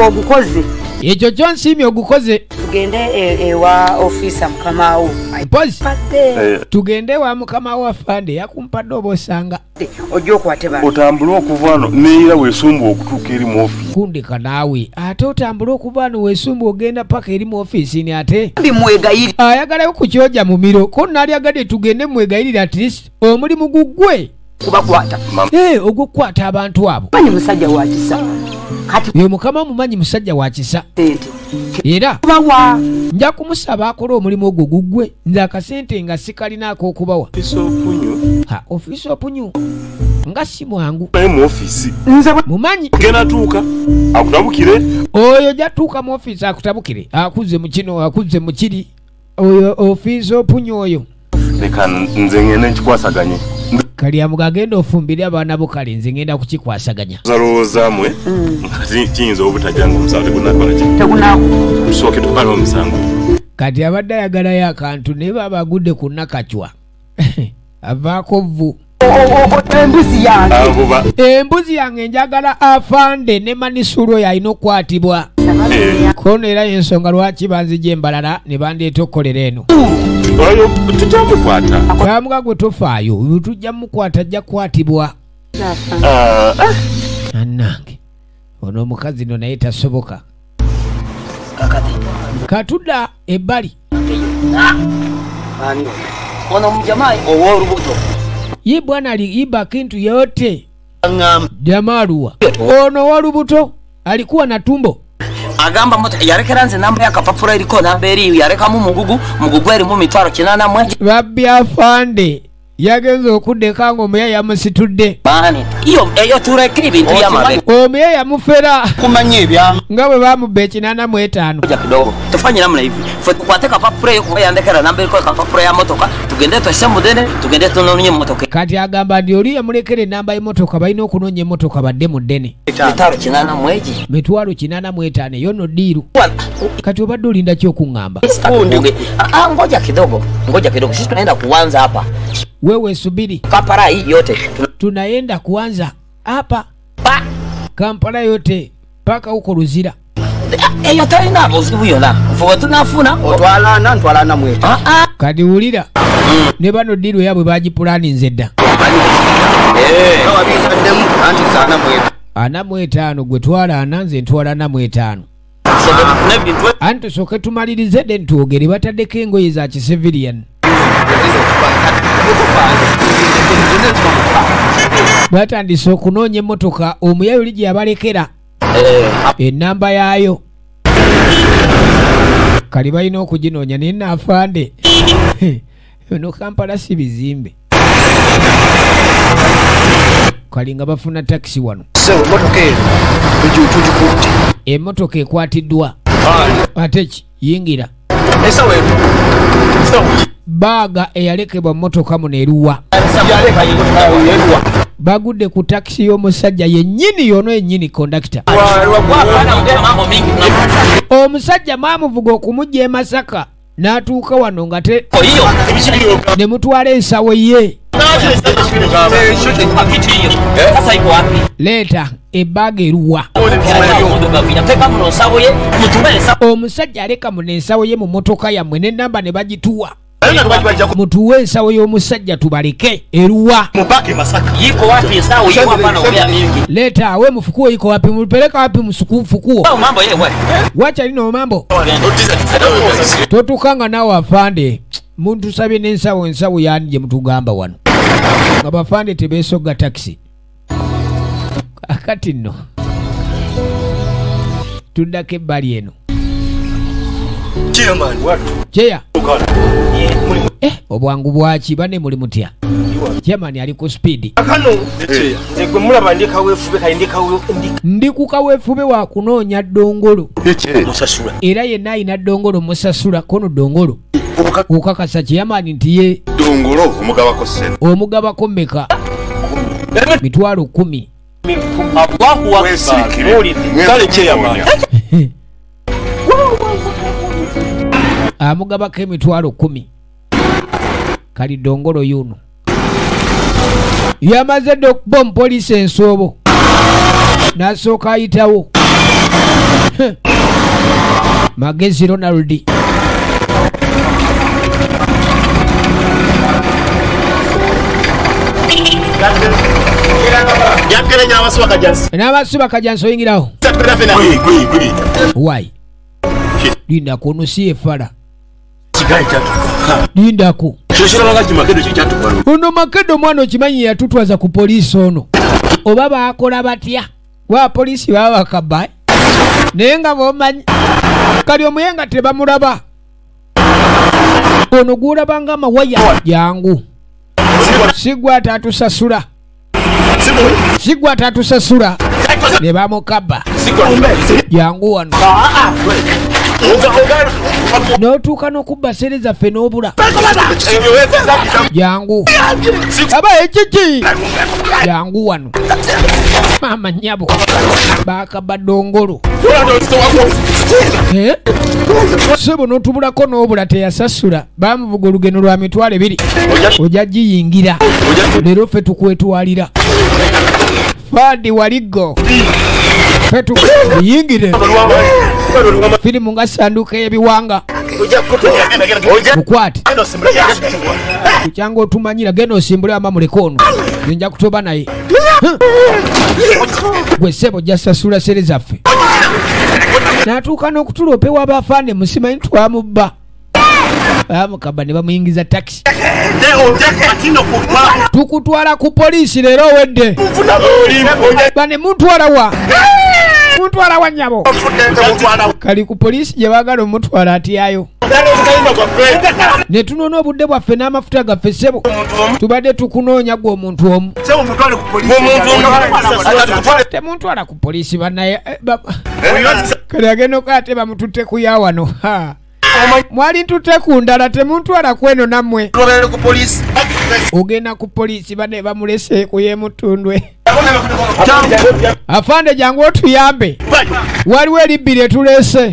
Speaker 3: Ogukozi.
Speaker 1: Ekyo kyonsiimye ogukoze.
Speaker 3: Tugende ewa ofisa mukamawo.
Speaker 1: Pozi. Tugende wa mukamawo afande yakumpadde obosanga.
Speaker 3: Ojjo kwate ba.
Speaker 6: Otambula okuva wano neera weesumba okutuuka eri mu office.
Speaker 1: Kundika naawe ate otambula okuva wano weesumba ogenda paka eri mu office ni ate.
Speaker 3: Bimwegayiri.
Speaker 1: Ayagalayo kukyoja mu miro ko nali agadde tugende mwegayirira at least omulimu guggwe.
Speaker 3: Kubakwata.
Speaker 1: Ogukwata abantu abo.
Speaker 3: Manyi musajja wa kisa. Kati
Speaker 1: ye mukama mumanyi musajja wa kisa. Era
Speaker 3: bawa
Speaker 1: nja kumusaba akola omulimu ogwo guggwe nze akasente nga sikalinaako okubawa. Office opunyu nga si mwangu
Speaker 6: mu office
Speaker 1: nze mumanyi
Speaker 6: gena tuuka akutabukire
Speaker 1: oyo jatuuka mu office akutabukire akuze mu kino akuze mu kiri oyo office opunyu oyo
Speaker 6: leka nze ngene nkikwasaganye
Speaker 1: kali amugagenda ofumbire abaana bo kale nze ngenda kukikwasaganya
Speaker 6: zalowooza mwe kiyinza obutajanga omusango tegunaako tusooke tukala omusango
Speaker 1: kati abadde ayagalayo akantu naye baba agudde ku nnakacwa avaako vvu embuzi yange njagala afande ne manisulo yalina okukwatibwa kono era y'ensonga lwaki banzija embalala ne bandeeta okukolera eno
Speaker 6: oyo tujja mukwata
Speaker 1: kamuga gwe tofaayo tujja mukwata ajja kukwatibwa annange ono omukazi no naye tasoboka katudda ebbali
Speaker 7: ono mjamai ow'olubuto
Speaker 1: ye bwana aliiba kintu yote jamaa luwa ono wolubuto alikuwa na tumbo
Speaker 7: agamba moto yarekeranze namba yakapapura iriko namba eri yarekamu mugugu eri mu mitwaro 8
Speaker 1: babbi afande yagenze okuddeka ng'omuya yamusitudde
Speaker 7: bani eyo turekera ebintu byamabe
Speaker 1: omuya yamufera
Speaker 4: kumanya ebya
Speaker 1: nga bwe bamubba 85
Speaker 7: kuja kidogo tufanye namna hivi fwe tukwate kapapura yo kuba yandekera namba iriko kapapura ya motoka tugende twese mudene tugende tunonye motoka
Speaker 1: kati agamba ndi oli yamulekera enamba y'emmotoka balina okunoonya emmotoka badde mu ddene
Speaker 7: mitwaro 8 mweji
Speaker 1: mitwalo 85 yono diiru kati obadde olinda ki okuŋŋamba
Speaker 7: ngoja kidogo sisi tunaenda kuanza hapa
Speaker 1: wewe subiri
Speaker 7: Kampala hii yote
Speaker 1: tunaenda kuanza hapa Kampala yote paka huko Luzira
Speaker 7: eyo talina buzibu yona fuwa tunafuna
Speaker 4: otwalana mwete
Speaker 1: kadi wulira ne bano diru yabwe bagipulani nzedda ana mwetaano gwe twala ananze ntwala na mwetaano anti soke tumalirize den tuogere bataddeko engoye za civilian batandise okunoonya emmotoka omuyayo ligi yabalekera enamba yaayo kali balina okuginoonya naye naafande eno Kampala si bizimbe kali nga bafuna takisi wano emmotoka ekwatiddwa ate ki yingira baaga eyalekebwa mmotoka muno eruwa bagudde ku takisi y'omusajja yennyini yono yennyini kondakita omusajja mwamuvuga okumujja e Masaka n'atuuka wano nga te ne mutwala ensawo ye leeta ebbaaga eruwa omusajja aleka muno ensawo ye mu motoka yammwe n'ennamba ne bagituwa mutuwe ensawo y'omusajja tubaleke eruwa leeta awe mufukuo iko wapi mupeleka wapi mfukuo wacha lino mambo totukanga nawe afande muntu sabye n'ensawo yani gye mutugamba wano nga bafande tebeesoga takisi akati nno tuddako ebbali eno kyeya obwangu bwaki bane muli mutya Chairman ali ku speed
Speaker 3: gwe mulaba ndi ku
Speaker 1: kaweefube wa kunoonya ddongolo era yenna alina ddongolo musasula kono ddongolo okakasa Chairman nti ye
Speaker 6: ddongolo
Speaker 1: omugabako mmeka mitwalo 10 amugabako emitwalo 10 kali ddongolo yuno yamaze dde okuba omupoliisi ensoobo n'asooka ayitawo Magezi Ronald n'abasiba kajansi oyingirawo wai lindako ono si efala lindako ono Makedo mwana okimanyi yatutwaza ku poliisi ono oba baakola batya wa poliisi baba bakabba naye nga bomanyi kali omuyenga tebamulaba ono gwolaba nga amawaya jangu sigwa atatusasula ne bamukabba jangu wano n'otuuka n'okubba sere zaffe n'obula jangu aba ekiki jangu wano maama nnyabo baakabba ddongolo sebo n'otubulako n'obula teyasasula baamuvuga olugendo lwa mitwalo 2 ojja giyingira leero ffe tukwetwalira fandi waligo ffe tukuyingire firimu nga sanduuka y'ebiwanga mukwate kukyanga otumanyira genda osimbule ama muleko ono nja kutoba naye gwe ssebo ojja sasula sere zaffe n'atuuka n'okutuloopa ew'abafaane musimanyi twamubba bamukabba ne bamuyingiza takisi tukutwala ku poliisi leero owedde bane muntwala wa temutwala wanyabo kali ku poliisi gye baagala omutwala atyayo ne tunoona obudde bwaffe n'amafuta gaffe ssebo tubadde tukunoonya gwe omuntu omu temuntwala ku poliisi bannaye kali agenda okate bamututte ku ya wano mwali ntutte ku ndala temuntwala kweno nammwe ogenda ku poliisi bane bamulese ku yemutundwe afande jangu otuyambe waliwo eribbi lye tulese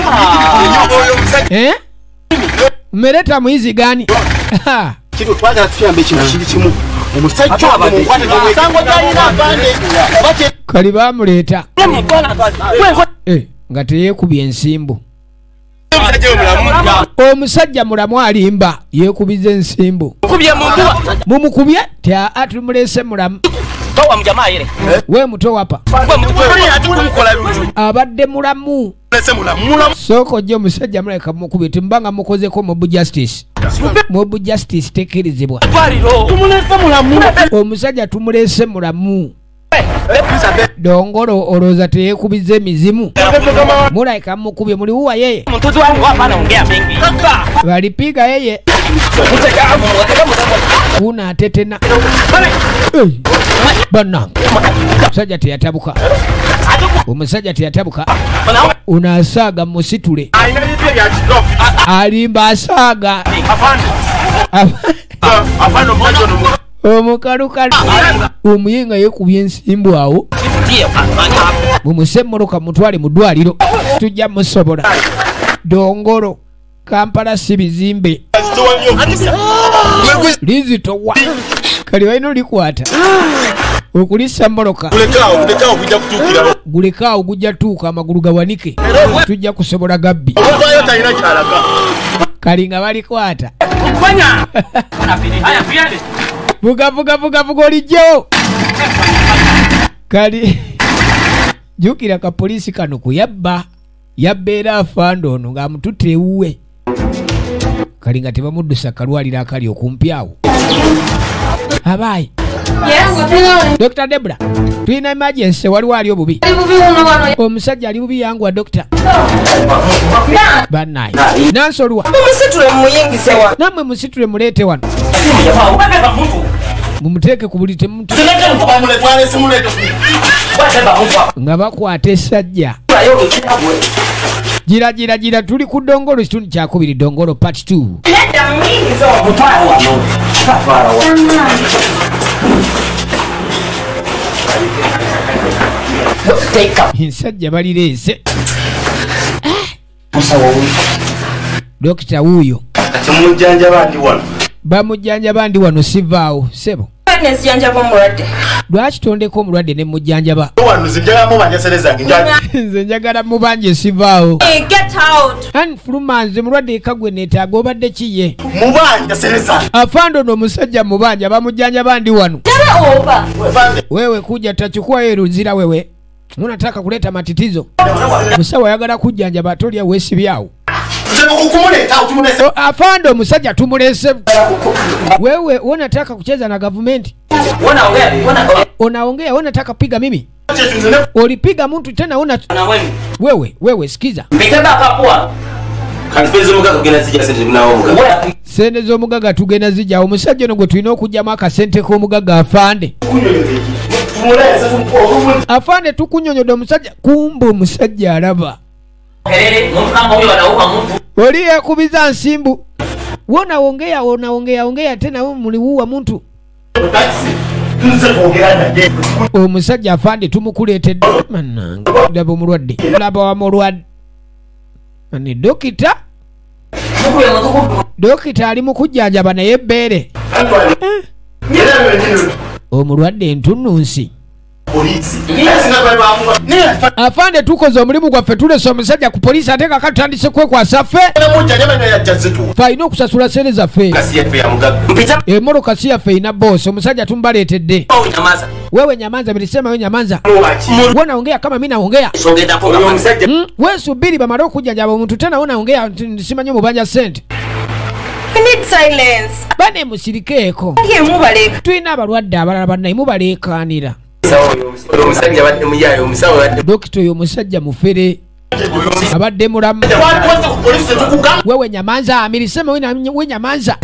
Speaker 1: mmereta muyizi gani
Speaker 4: kitu twagala tuyambe kino kiri kimu omusajja
Speaker 1: kali bamuleeta nga teyeekubye ensimbu omusajja mulamu alimba yeekubiza ensimbu mumukubye tumulese mulamu we muto wapa abadde mulamu sooka ojja omusajja muleka mukubye timbanga mukozeko mob justice tekirizibwa omusajja tumulese mulamu dongolo olooza teyeekubiza emizimu mulaika mukubye muliwuwa yeye balipiga yeye unaatetena bannange omusajja teyatabuka unaasaaga musitule alimba asaaga omukalukalu omuyinga yeekubye ensimbu awo mumuse emmoroka mutwale mu ddwaliro tujja musobola dongolo Kampala si bizimbe lizitowa kali balina olikwata okulisa mmoroka gulekaawo gujja tuuka amagulu gawanike tujja kusobola gabbi kali nga balikwata vuga olijjawo kali jukira ka poliisi kano kuyabba yabbeera afande ono ng'amututte ewuwe kali nga tebamuddusa kalwaliro akali okumpi awo abaayi Dr. Debra tulina emergency waliwo ali obubi omusajja ali bubi yangwa dokita bannaye nansolwa nammwe musitule muleete wano mumuteeke ku buli temutu nga bakwata essajja gira tuli ku dongolo kitundu kyakubiri dongolo part 2 ensajja balireese dokita wuuyo bamujjanjaba ndi wano sivaawo sebo lwaki tondeko omulwadde ne mujjanjaba nze njagala mubanje sivaawo anfuluma nze mulwadde ekagwe neetaaga obadde kiye afande ono omusajja mubanja bamujjanjaba ndi wano wewe kuja tachukua ruzira wewe unataka kuleta matitizo musawa yagala kujjanjaba tolya weesibyawo afande omusajja tumulese wewe unataka kucheza na government unaongea unataka piga mimi ulipiga mtu tena wewe sikiza sente z'omugaga tugenda zijja omusajja ono gwe tulina okugyamu akasente k'omugaga afande tukunyonyodde omusajja kumba omusajja alaba oli yekubiza nsimbu wonaongea tena muliwuwa muntu omusajja afande tumukuleetedde manange laba omulwadde laba wamulwadde ani dokita ali mu kujjanjaba naye ebbeere omulwadde entunnunsi afande tukoze omulimu gwaffe tulesa omusajja ku poliisi ate nga katutandise kwekwasa ffe alina okusasula sente zaffe emmotoka si yaffe erina boosi omusajja tumubaleetedde wewe nyamanza bilisemayo nyamanza wonaongea kama mi naongea wesubiri bamale okujjanjaba omuntu tena wonaongea simanyi omubanja sente bane musirikeeko tulina abalwadde abalala bannaye mubaleekaanira dokita oyo omusajja mufere abadde mulamu wewe nyamanza amirisema we nyamanza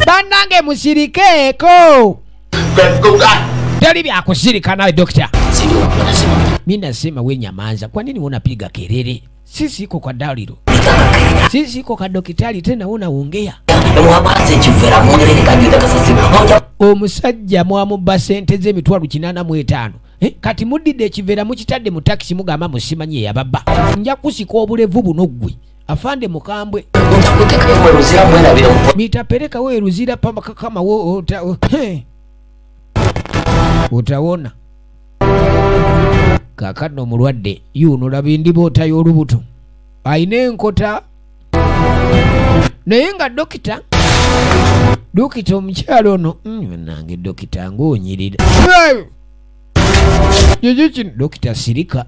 Speaker 1: bannange musirikeeko teri byakusirika nawe dokita. Mimi nasema we nyamanza, kwa nini unapiga kelele? Sisi iko kwa dalilo, sisi iko kwa daktari, tena unaongea. Omusajja mwamubba sente z'emitwalo 85 kati muddidde ekivera mukitadde mu taxi mugamba musimanyi yababba. Nja kusika obulevu buno ggwe afande mukambwe mitapeleka we ruzira pamba kama wo utawona kakano omulwadde yuno laba endiboota y'olubuto ayina enkota naye nga dokita omukyalo ono nange dokita ng'onyirira kiki dokita sirika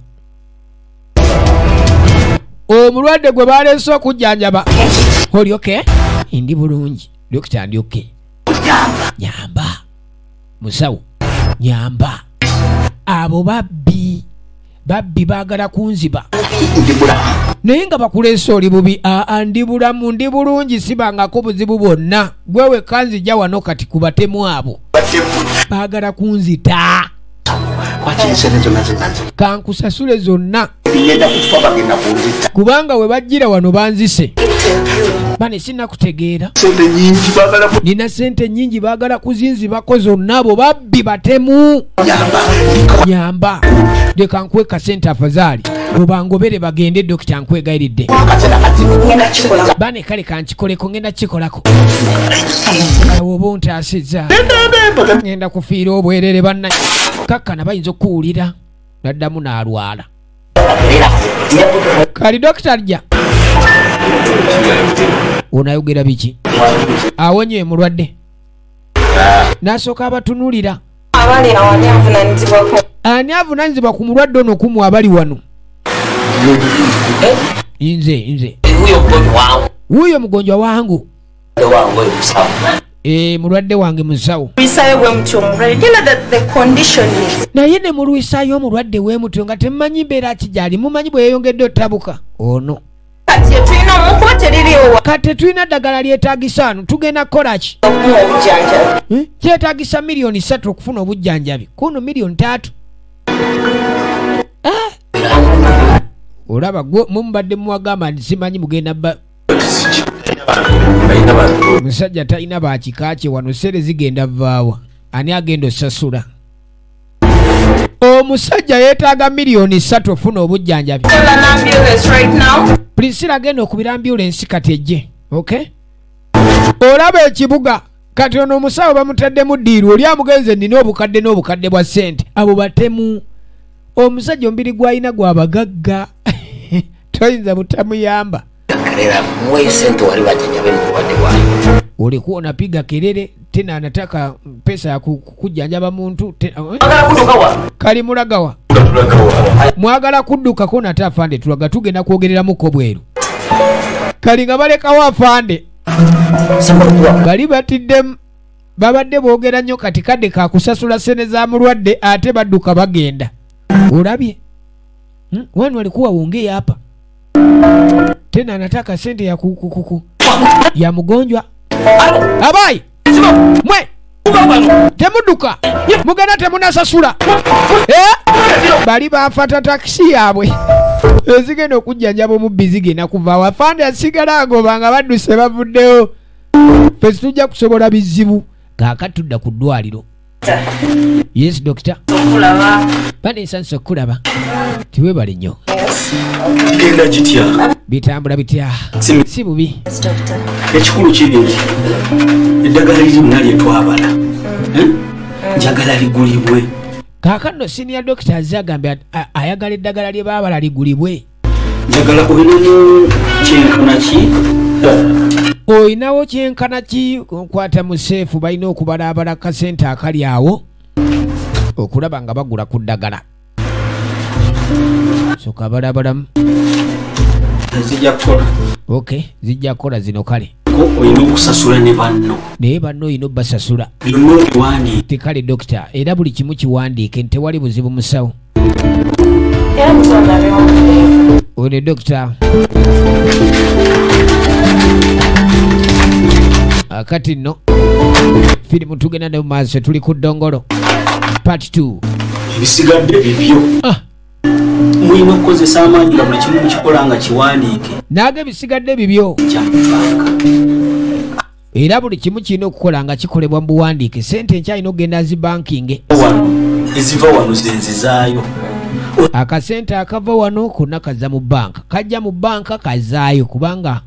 Speaker 1: omulwadde gwe baleese okujjanjaba oli oke ndi bulungi dokita ndi oke nyamba musawo nyamba abo babbi baagala kunziba naye nga bakuleese oli bubi ndi bulamu ndi bulungi sibangako buzibu bwonna gwewe kanzija wano kati kubatemu abo baagala kunzita kankusasule zonna kubanga we bajjira wano banzise bane sinakutegeera nina sente nyingi baagala kuzinzibako zonna abo babbi batemu nyamba leka nkweka sente afazaali obangobere bagende dokita nkwegayiridde bane kale kankikoleko ngenda kikolako oba ontaasizza ngenda kufiira obwerere banna kakkana bayinza okuwulira naddamu n'alwala kali dokita ajja onayogera biki awonye mulwadde n'asooka abatunulira ani avunanyizibwa ku mulwadde ono kumu abali wano nze wuuyo mugonjwa wangu mulwadde wange musawo naye ne mulwisaayo omulwadde w'emutyo nga temumanyi mbeera kijali mumanyi bwe yeeyongedde ottabuka ono kati tulina ddagala lyetaagisa ano tugenda kukolaki kyetaagisa miliyoni 3 okufuna obujjanjabi kuno miliyoni 3 olaba gwe mumubadde muwagamba nti simanyi mugenda omusajja talina bakikaakye wano sere zigenda vaawa ani agenda osasula omusajja yeetaaga miliyoni 3 ofuna obujjanjabi Priscilla agenda okubira ambulensi kati ejje okay olaba ekibuga kati ono omusawo bamutaddemu ddiiru oli amugenze nina obukadde n'obukadde bwa ssente abo batemu omusajja omubiri gw'alina gwabagagga toyinza butamuyamba ulikuwa unapiga kelele tena anataka pesa ya kujjanjaba muntu kali mulagawa mwagala kudduka ko nata afande tulaga tugenda kwogerera muko bweru kali nga balekawo afande bali batidde babadde boogera nnyo kati kadde kakusasula sene za mulwadde ate badduka bagenda ulabye wanu walikuwa uongee hapa tena anataka sente ya kukukuku ya mgonjwa abai mwe temuduka mugana temunasasula bali bafata taxi yabwe ezigenda okujjanjaba omubbi zigenda kuva wafande asigala agobanga badduse bavuddeyo fesi tujja kusobola bizibu kaakatudda ku ddwaliro yes doctor bane nsanso okulaba tiwebale nnyo
Speaker 5: genda kitya
Speaker 1: bitambula bitya si bubi
Speaker 5: ekikulu kiri nti eddagala lyonna lyetwabala njagala ligulibwe
Speaker 1: kaakano senior doctor azagambye ayagala eddagala lye baabala ligulibwe
Speaker 5: njagala olinamu kyenkana ki
Speaker 1: oyinawo kyenkana ki nkwata mu seefu balina okubalaabala kasente akali awo okulaba nga bagula ku ddagala soka balabalamu
Speaker 5: zijja kukola
Speaker 1: okay zijja kukola zino kale
Speaker 2: ko oyina okusasula ne banno
Speaker 1: naye banno oyina obbasasula
Speaker 2: byonna obiwandiike
Speaker 1: tekale dokita era buli kimu kiwandiike tewali buzibu musawo one dokita akati nno firimu tugenda ne mu maaso tuli ku ddongolo part 2
Speaker 2: ebisigadde bibyo mulina okukozesa amaanyi nga buli kimu mukikola nga kiwandiike
Speaker 1: naaga ebisigadde bibyo
Speaker 2: kyamufaaka
Speaker 1: era buli kimu kirina okukola nga kikolebwa mu buwandiike sente nkyalina okugenda zibankinge
Speaker 2: wano eziva wano zenzizaayo
Speaker 1: akasente akava wano konna kaza mu banka kajja mu banka kazaayo kubanga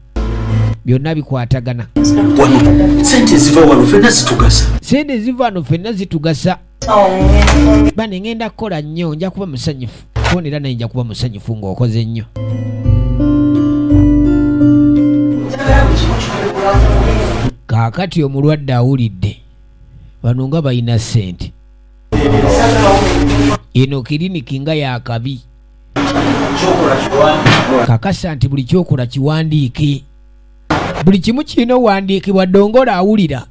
Speaker 1: byonna bikwatagana
Speaker 2: wano sente eziva wano fenna zitugasa
Speaker 1: sente eziva wano fenna zitugasa bane ngenda kukola nnyo nja kuba musanyufu fonera naye nja kuba musanyufu ng'okoze nnyo kaakati omulwadde awulidde bano nga balina sente eno kiriniki nga yakabi kakasa nti buli kyokola kiwandiike buli kimu kirina owandiikibwa ddongola awulira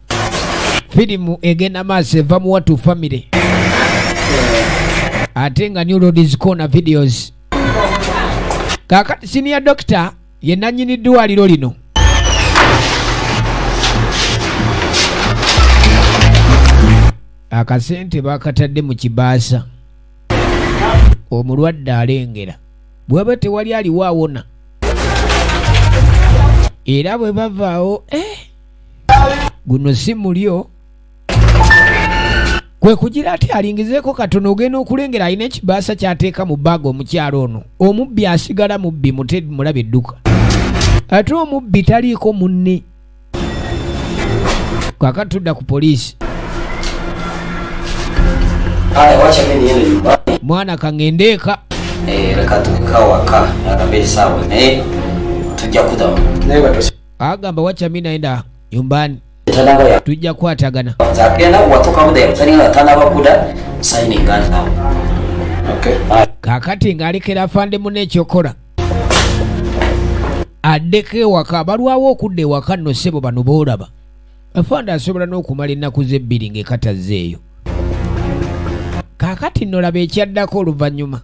Speaker 1: firimu egenda maaso eva mu watu family ate nga New Roads Corner videos kakati senior doctor ye nannyini ddwaliro lino akasente bakatadde mu kibaasa omulwadde alengera bweba tewali aliwo awona era bwe bavaawo guno si mulyo kwe kugira ati alingizeeko katono ogenda okulengera alina ekibaasa kyateeka mu baaga omukyalo ono omubbi asigala mubbi mulabe edduka ate omubbi taliiko munne kakati tudda ku poliisi mwana kangendeeka
Speaker 7: leka tukawaka akambesaawe naye tujja kudamu
Speaker 1: agamba wakyami naenda nyumbani tujja kwatagana
Speaker 7: zakena watoka muda yamtania tanaba kuda signing ganda
Speaker 1: kakati ng'alekera afande munne ekyokola addeko ewaka balwawo okudda ewaka nno ssebo bano boolaba afande asobola n'okumala ennaku z'ebbiri ng'ekatazzeeyo kakati nno laba ekyaddako oluvannyuma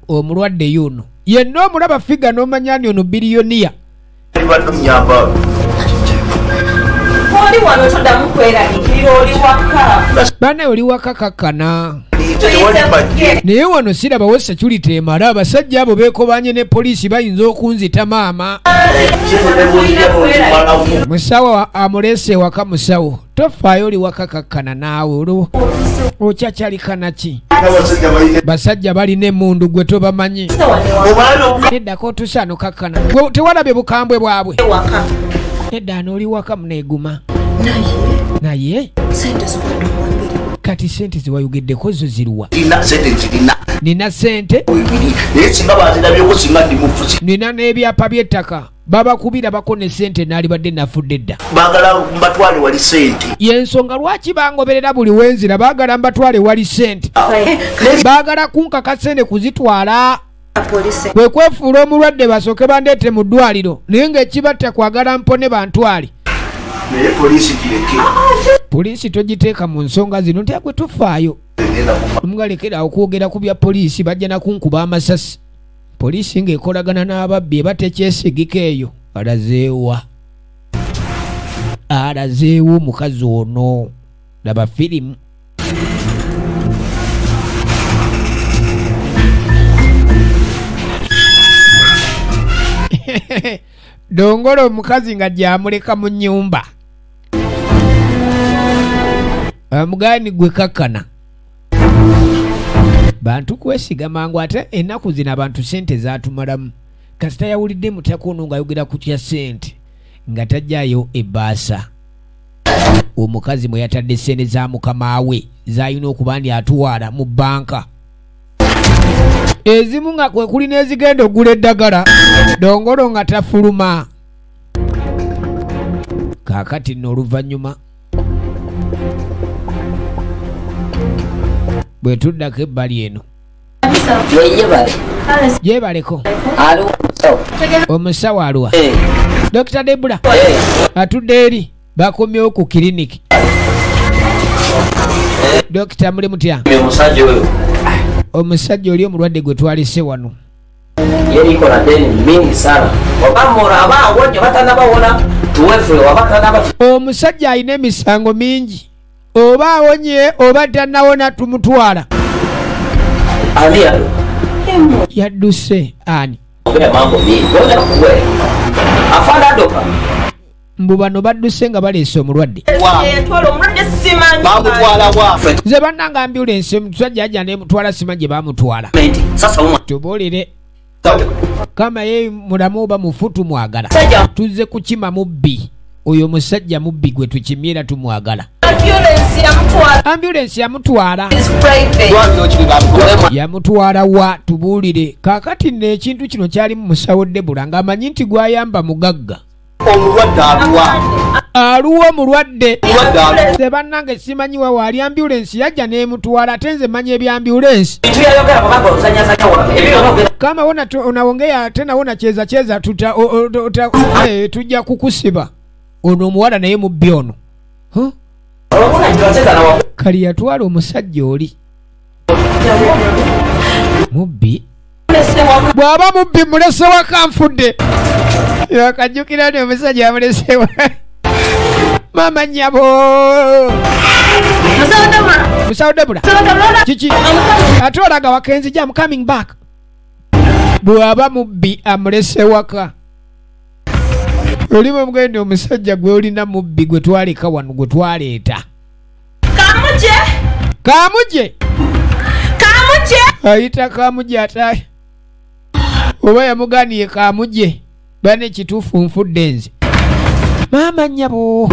Speaker 1: omulwadde yuno yenna omulaba figa n'omanyani ono biliyoniya
Speaker 8: oli wano toddamu kweraliikirira oli waka
Speaker 1: bane oli waka kakkana naye wano sirabawo security emala abasajja abo beekobanye ne poliisi bayinza okunzita maama musawo amuleese ewaka musawo tofaayo oli waka kakkana naawe olwo okyakyalikana-ki basajja balina emmundu gwe tobamanyi neddako otusaano kakkana tewalabye bukambwe bwabwe nedda anooli waka muneeguma naye kati sente ziwayogeddeko zo ziruwa nina sente nina n'ebyapa by'ettaka babakubira bako ne sente naali badde nafudde edda
Speaker 5: baagala mbatwale wali sente
Speaker 1: yensonga lwaki bangoberera buli wenzira baagala mbatwale wali sente baagala kunkakasene kuzitwala kwe kwefuula omulwadde basooke bandeete mu ddwaliro naye ng'ekibatta kwagala mpone bantwale
Speaker 5: naye poliisi gireke
Speaker 1: poliisi togiteeka mu nsonga zino ntyagwe tufaayo omugalekera okwogera ku bya poliisi bajja nakunkuba amasasi poliisi ng'ekolagana n'ababbi eba tekyesigika eyo alazeewa alazeewo omukazi ono laba firimu dongola omukazi nga gyamuleka mu nnyumba amugani gwe kakkana bantu kwesiga mangu ate ennaku zino abantu sente zatumalamu kasita yawulidde mutaka ono ng'ayogera ku kya sente nga tajjayo ebbaasa omukazi mwe yatadde sente za mukama we zayina okuba ndi atuwaala mu banka ezimu nga kwe kuli n'ezigenda ogula eddagala dongolo nga tafuluma kaakati nno oluvannyuma bwe tuddako ebbali eno
Speaker 7: yebaleko
Speaker 1: omusawo aluwa Dr. Debra atudde eri bakomyewo ku kiriniki. Dokita muli mutya?
Speaker 7: Omusajja oyo.
Speaker 1: Omusajja oli omulwadde gwe twalise wano.
Speaker 7: Yeriko na deni mingi sana. Wabamura abawonye batanabawona tuwefe wabatanaba.
Speaker 1: Omusajja alina emisango mingi. Oba awonye oba tanawona tumutwala.
Speaker 7: Ani yado?
Speaker 1: Yadduse ani?
Speaker 7: Ogera mambo mingi. Ogera kuwe. Afanda doka.
Speaker 1: Mbu bano badduse nga baleese omulwadde.
Speaker 4: Bamutwala wa.
Speaker 1: Nze bannanga ambulance omusajja ajja nemutwala simanyi gye bamutwala.
Speaker 7: Sasa umwa.
Speaker 1: Tubuulire. Kama ye mulamu oba mufutu mwagala. Tuzze kukima mubbi. Oyo musajja mubbi gwe tukimyera tumwagala. Ambulance yamutwala. Yamutwala wa tubuulire. Kakati n'ekintu kino kyali mu musawo Debra ng'amanyi nti gwayamba mugagga.
Speaker 4: Omulwadde
Speaker 1: aluwa omulwadde. Nze bannange simanyi wa wali ambulance yajja n'emutwala ate nze manyi ebyambulance. Kama unaongea tena unacheza tujja kukusiba. Ono omuwala naye mubbi ono. Kali yatwala omusajja oli. Mubbi? Bw'aba mubbi mulese waka nfudde. Yakajjukira ni omusajja amulesewa. Mama nyabo. Musawo Debra. Kiki? Ate olaga wakenzi I'm coming back. Bw'aba mubbi amulese waka. Olimu mugende omusajja gwe olina mubbi gwe twaleka wano gwe twaleeta. Kamuje. Ayita Kamuje ataye. Oba yamuganiye Kamuje. Bane kituufu nfudde nze. Mama nyabo.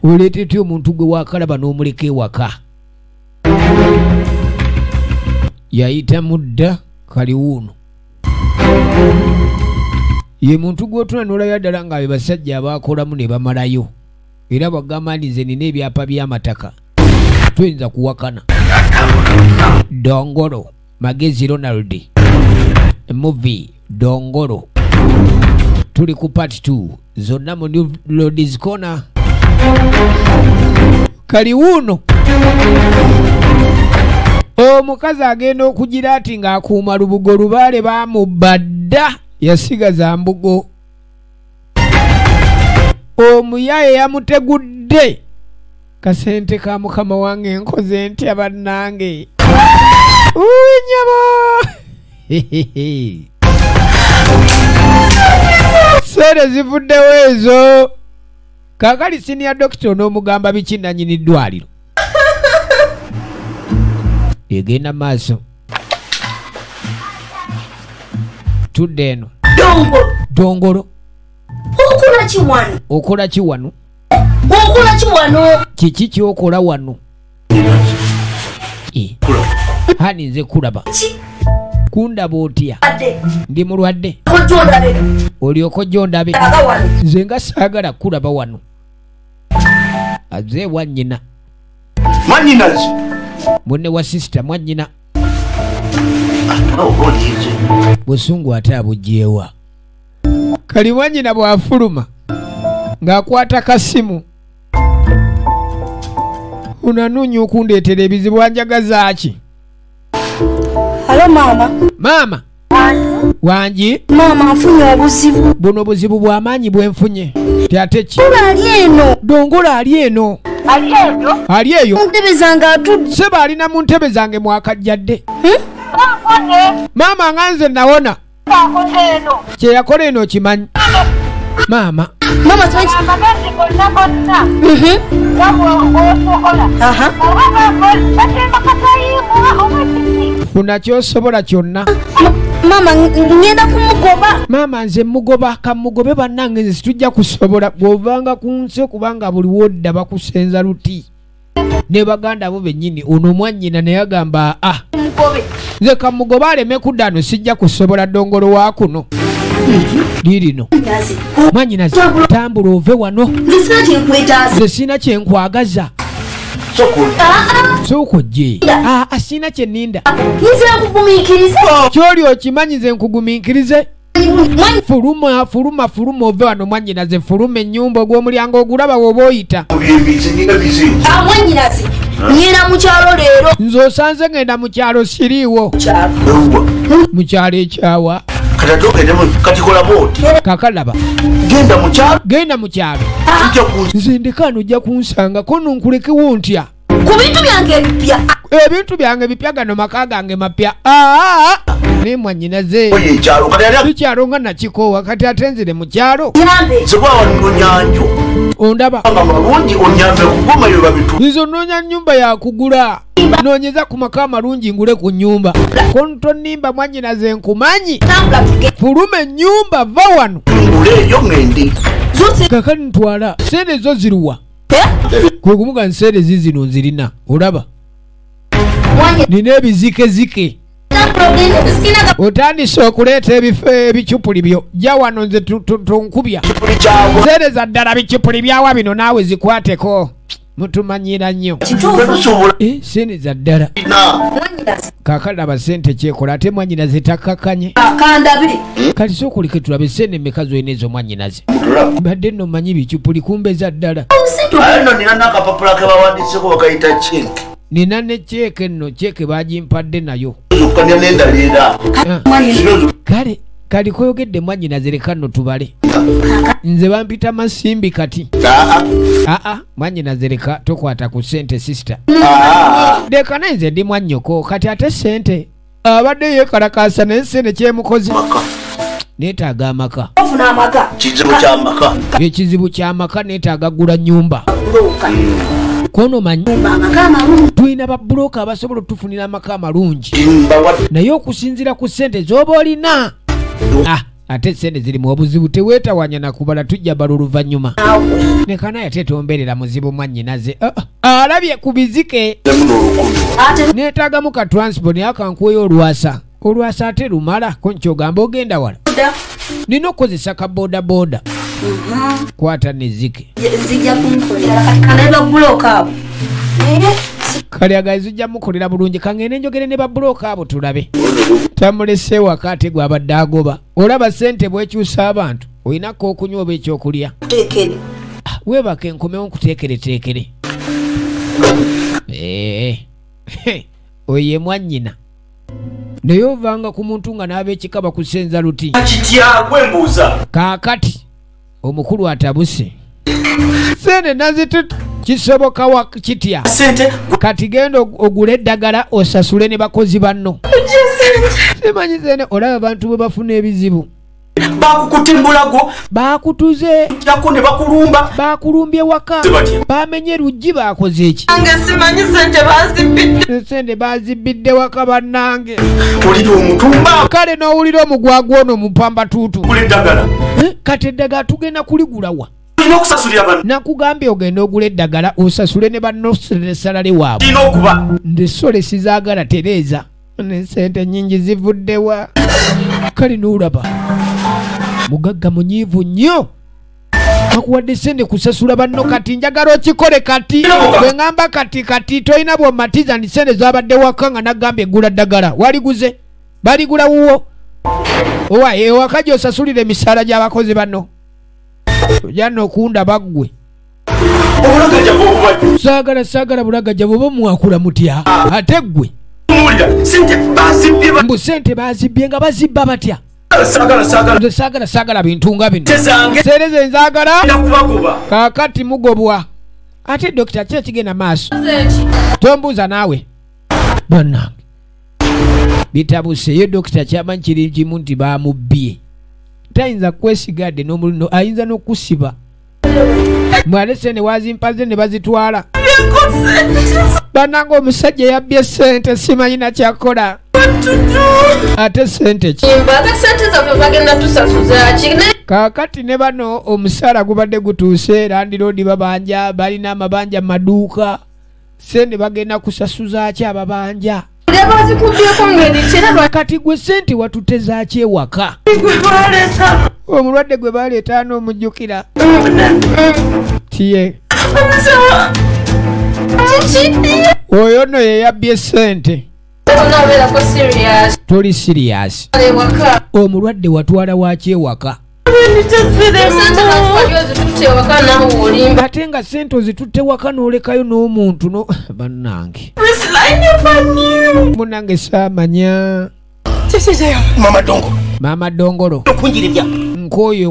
Speaker 1: Oleetete omuntu gwe wakalaba n'omuleka ewaka. Yayita mudda kali wuuno. Ye muntu gw'otuna n'olabira ddala nga be basajja abaakolamu ne bamalayo. Era bagamba nti nze nina ebyapa by'amataka. Tuyinza kuwakana. Dongolo. Magezi Ronald. Movie Dongolo. Tuli ku part 2. Zonna mu New Ladies Corner. Kali wuuno. Omukazi agenda okugira ati ng'akuuma lubugo lubaale baamubadda. Yasigaza mbugo. Omuyaye yamutegudde. Kasente ka mukama wange nkoze ntya bannange. Nyabo. Sere zivuddewo ezo. Kakali senior doctor n'omugamba biki nannyini ddwaliro. Egenda maaso. Tudde eno. Dongolo. Okola ki wano? Kiki kyokola wano? Hani nze kulaba. Kundaba otya? Ndi mulwadde. Olyoko jondabe. Nze nga saagala kulaba wano. Aze wannyina.
Speaker 4: Mwanyinazi.
Speaker 1: Munne wa sister mwanyina. Busungu ate abugyewa. Kali wannyina bw'afuluma ng'akwata kasimu. Unanunya okundeetera ebizibu wanjagaza ki?
Speaker 9: Halo mama.
Speaker 1: Mama. Wanji?
Speaker 9: Mama nfunye obuzibu.
Speaker 1: Buno buzibu bw'amaanyi bwe nfunye. Ate ki?
Speaker 9: Ali eno.
Speaker 1: Dongolo ali eno. Ali eyo.
Speaker 9: Muntebe zange atudde.
Speaker 1: Seba alina mu ntebe zange mwakajjadde. Mama nganze nawona. Kye yakola eno kimanyi. Mama.
Speaker 9: Mama twanyi.
Speaker 1: Funa ky'osobola kyonna.
Speaker 9: Mama ngenda kumugoba.
Speaker 1: Mama nze mugoba kamugobe bannange nze situjja kusobola bw'ovanga ku nsi okubanga buli wodda bakusenza luti. Ne baganda bo bennyini ono mwannyina naye agamba nze kamugoba aleme kuddano sijja kusobola Dongolo wa kuno. Lirino. Mwannyinaze tambula ove wano. Nze sina kye nkwagaza. Soko je. Asina kye ninda.
Speaker 9: Nze nkugumiikirize.
Speaker 1: Kyoli okimanyi nze nkugumiikirize. Fuluma ove wano mwannyinaze fuluma ennyumba ogw'omulyango ogulaba woba oyita.
Speaker 9: Mwannyinaze nyina mu kyalo leero.
Speaker 1: Nze osanze ngenda mu kyalo siriiwo. Mu kyalo ekyawa.
Speaker 5: Kati kola boti.
Speaker 1: Kakalaba. Genda mu kyalo. Nze ndekaano ojja kunsanga ko nonkulekewo ntya.
Speaker 9: Ku bintu byange ebipya.
Speaker 1: Ebintu byange bipya gano maka gange mapya. Ne mwannyinaze. Ekyalo nga nakikoowa kati ate nzire mu kyalo. Ondaba. Izo noonya nnyumba ya kugula. Noonyeza ku maka amalungi ngule ku nnyumba. Kontonimba mwannyinaze nkumanyi. Fuluma ennyumba va wano. Kakati ntwala. Sente zo ziruwa. Kwe kumuga nsente zizino nzirina. Olaba. Nina ebizike. Otandise okuleeta ebifo ebicupuli byo. Jja wano nze tonkubya. Sente za ddala bicupuli byawa bino naawe zikwateko. Mutumanyira nnyo. Sente za ddala. Kakalaba sente kyekola ate mwannyinaze takkakanye. Kati sookuleke tulabe sente mmeka zolina ezo mwannyinaze. Mbadde nno mmanyi bicupuli kumbe za ddala.
Speaker 5: Nina n'akapapula ke bawandiiseko bakayita cheeke.
Speaker 1: Nina ne cheeke nno cheeke bagimpadde nayo. Kale koyogedde mwannyinaze leka nno tubale. Nze bampita Masimbi kati. Mwannyinaze leka tokwata ku sente sister. Leka nenze ndi mwannyoko kati ate sente. Abadde yeekalakaasa naye sente kyemukozi. Neetaaga amaka. Ekizibu ky'amaka neetaaga gula nnyumba. Kono manyi tulina babuloka abasobola otufunira amaka amalungi naye okusinziira ku ssente z'oba olina ate sente ziri mu obuzibu teweetawanya nakubala tujja bala oluvannyuma nekanaye ate tombeerera muzibu mwannyinaze alabye ku bizike neetaagamu ka transport naye akankuweyo olwasa ate lumala ko nkyogamba ogenda wala nina okukozesa ka bodaboda kwata nezike
Speaker 9: Zijja kunkolera kale babuloka abo.
Speaker 1: Kale agazi zijja mukolera bulungi kangene njogere ne babuloka abo tulabe. Tamulese wakati gwa abadde agoba. Olaba sente bwekyusa abantu. Olinako okunywa ekyokulya.
Speaker 9: Tekere.
Speaker 1: Webake nkomewo nkuteekere. Oye mwannyina. Naye ovanga ku muntu nga n'ab'ekikaba kusenza luti.
Speaker 5: Kitya gwe mbuuza.
Speaker 1: Kaakati omukulu atabuse. Sente nazitutu kisoboka wa kitya.
Speaker 5: Sente
Speaker 1: kati genda ogule eddagala osasule ne bakozi banno. Simanyi sente olaba abantu bwe bafuna ebizibu.
Speaker 5: Bakukutimbulago
Speaker 1: bakutuze
Speaker 5: jako ne bakulumba
Speaker 1: bakulumbye waka bamenye luggi bakoze eki
Speaker 8: simanyi
Speaker 1: sente bazibidde waka bannange
Speaker 5: olira omutumba
Speaker 1: kale n'owulira omugwagwa ono mupamba tuutu
Speaker 5: eddagala
Speaker 1: kati eddagala tugenda kuligulawa
Speaker 5: olina okusasulira banno
Speaker 1: nakugambye ogenda ogula eddagala osasule ne banno salale waabwe
Speaker 5: olina okuba
Speaker 1: nde sole sizaagala tereeza ne sente nnyingi zivuddewa kale n'olaba mugagga munyiivu nnyo akuwadde sente kusasula banno kati njagala okikole kati bwe ngamba kati tolina bwomatiza ndi sente zabadde waka nga nagambye egula ddagala waliguze baligula wuwo owa ewaka gyosasulira emisaala gy'abakozi banno ojana okunda baggwe saagala bulagaja bwoba muwakula mutya ate ggwe mbu sente bazibbye nga bazibba batya sagala bintu nga bino sereze nzagala kakati mugobwa ate dokita ki ekigenda maaso tombuuza naawe bannange bitabuse ye dokita kyamanyi kiri kimu nti bamubbye tayinza kwesigadde n'omulino ayinza n'okusiba mwale sente wazimpaze ne bazitwala bannange omusajja yabbye sente simanyi nakyakola ate sente ki kakati ne bano omusaala gubadde gutuuse landiroodi babanja balina amabanja mu maduuka sente bagenda kusasuza ki ababanja kati gwe sente watuteza ki ewaka omulwadde gwe baleeta n'omujjukira tiye oyo no yeyabbye sente toli serious omulwadde watwala wakyewaka ate nga sente ozitutte waka n'olekayo n'omuntu no bannange munange saamanya mama dongolo nkoyo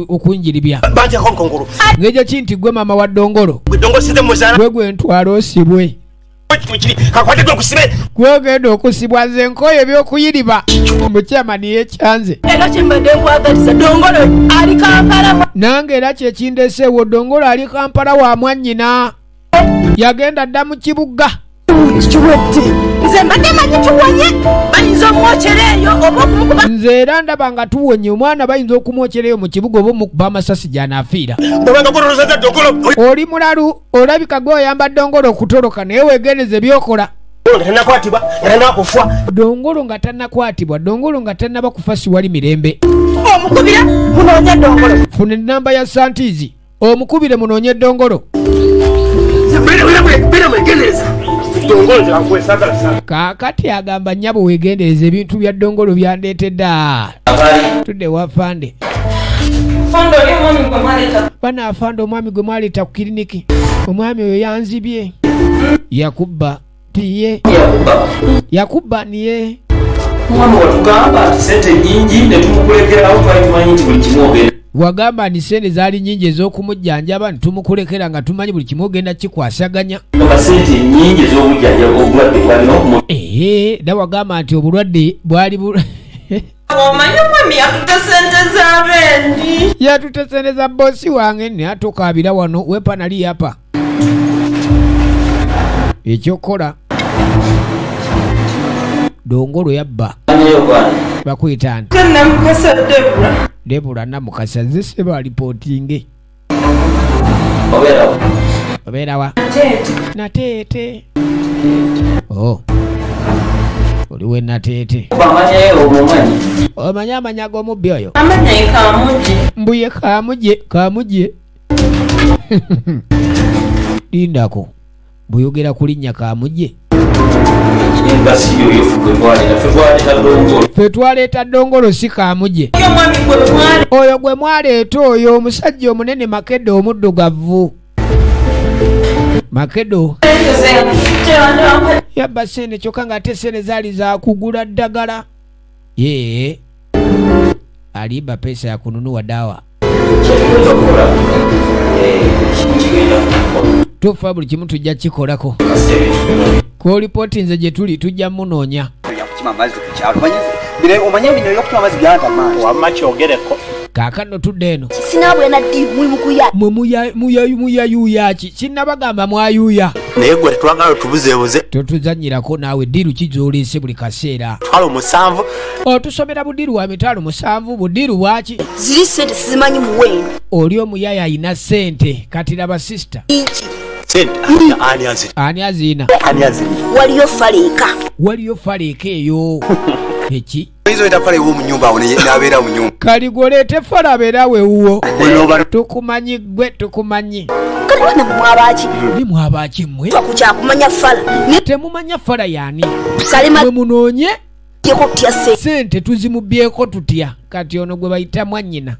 Speaker 1: okunjiribya ngejo kinti gwe mama wa dongolo gwe ntwala osibwe gwegenda okusibwa nze nkoyo ebyokuyiriba omukyamani yekyanze nange era kyekindeseewo dongolo ali Kampala wa mwannyina yagenda dda mu kibuga nze era ndaba nga tuwonye omwana bayinza okumwokyerayo mu kibuga oba omukuba amasasi gy'anaafiira oli mulalu olabika gwe oyamba dongolo okutoloka naye weegendeze byokola dongolo nga tannakwatibwa dongolo nga tannaba kufa siwali mirembe funa enamba ya santizi omukubire munoonye dongolo kaakati agamba nnyabo weegendereza ebintu bya dongolo byandeetedde tudde wafande bana afande omwami gwe mwaleeta ku kiriniki omwami oyo yanzibye yakubba tiye yakubba niye wagamba nti sente zaali nyingi ez'okumujjanjaba nitumukulekera nga tumanyi buli kimu ogenda kikwasaganya da wagamba nti obulwadde bwali yatutte sente za bosi wange neatukaabira wano wepanali yapa ekyokola dongolo yabba bakuyita nti Debula namukasa ziseba alipotinge obeerawa nateete oliwe nateete omanya amanya g'omubbi oyo mbuye kamuje lindako buyogera ku linnya kamuje fe twaleeta dongolo si kamuje oyo gwe mwaleeta oyo omusajja omunene makedo omuddugavu makedo yabba sente kyokka nga ate sente zaali zakugula ddagala yee aliba pesa ya kununua dawa tufa buli kimu tujja kikolako kolipoti nze gye tuli tujja munoonya kaakano tudde eno muyayuuyaki kinnabagamba mwayuuya
Speaker 4: naye gwe tetwagala tubuzeebuze
Speaker 1: totuzanyirako naawe ddiru kizoolese buli kaseera
Speaker 4: musanvu
Speaker 1: otusomera budiru wa mitwalo 7 budiru bwaki
Speaker 9: ziri sente sizimanyi muwendo
Speaker 1: oli omuyaya ayina sente kati laba sisita ani azina waliyo faleeka eyo eki kali gwoleete fala abeera wewuwo tukumanyi gwe tukumanyi ni mwabaki mmwe temumanya fala yani mwe munoonye sente tuzimubyeko tutya kati ono gwe bayita mwannyina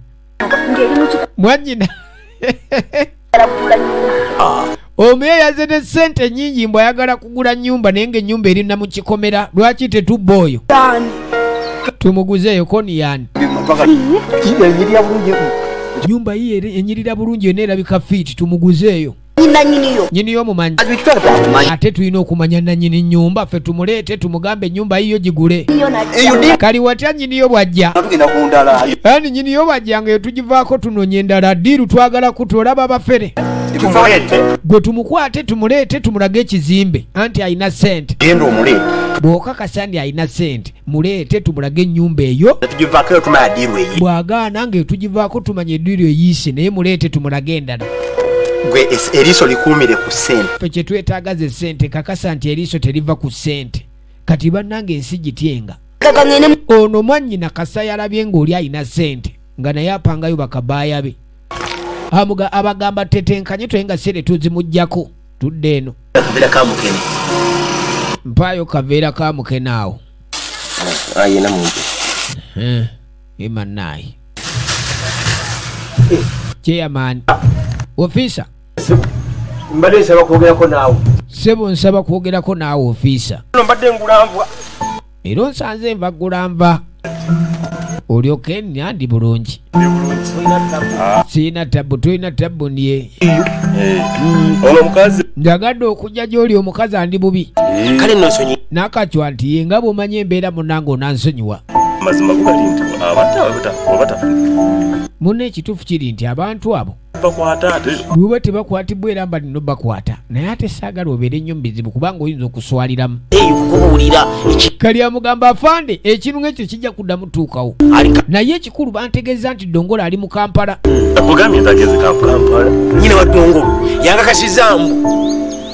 Speaker 1: omuyeyaze ne sente nyingi mbw ayagala kugula nnyumba naye nga ennyumba erina mu kikomera lwaki tetubba oyo tumuguzeeyo koni yani nyumba yiye enyirira bulungi yonna erabika fiiti tumuguzeeyo nyiniyo mumanyi ate tulina okumanya nanyini nyumba ffe tumuleete tumugambe ennyumba yiyo gigule kali watya nyiniyo bwajja ani nyiniyo bwajjanga eyo tugivaako tunonye endala ddiru twagala kutolaba abafere gwe tumukwate tumuleete tumulage ekizimbe anti ayina sente bw'okakasa ndi ayina sente muleete tumulage ennyumba eyo bw'agaana ng'etugivaako tumanya eddiru eyiise naye muleete tumulage endala
Speaker 4: gwe eriiso likuumire ku ssente
Speaker 1: ffe kye twetaaga ze ssente kakasa nti eriiso teriva ku ssente kati bannange ensi gityenga ono mwannyina kasa yalabye ng'oli ayina ssente nga naye apangayo bakabaaya be abagamba tetenkanye toye nga sente tuzimuggyako tudde eno mpayo kaveera ka mukenaawo
Speaker 4: ayina muntu
Speaker 1: emanayi chairman officer
Speaker 3: mbadde nsaba kwogerako naawe
Speaker 1: sebo nsaba kwogerako naawe officer
Speaker 3: mbadde ngulanvwa
Speaker 1: era nsanze nva gulanva olyoke nandi bulungi siina tabu toyina tabu ndiye
Speaker 6: ono omukazi
Speaker 1: njagadde okujja gy'oli omukazi andi bubi
Speaker 4: kale nosonyi
Speaker 1: nakacwa nti ye nga bw'omanyi embeera munange onansonyiwa
Speaker 6: mazima gugali nti abata
Speaker 1: munna ekituufu kiri nti abantu abo
Speaker 6: bakwata ate
Speaker 1: bweba tebakwatibwa era mba nino bakwata naye ate saagala obeere nnyo mu bizibu kubanga oyinza okuswaliramu
Speaker 4: kubuulira
Speaker 1: kali amugamba afande ekintu ng'ekyo kijja kuddamu tuukawo naye ekikulu bantegeeza nti Dongolo ali mu Kampala
Speaker 6: ogambye ndageze Kampala
Speaker 4: nyina wa Dongolo yankakasizambu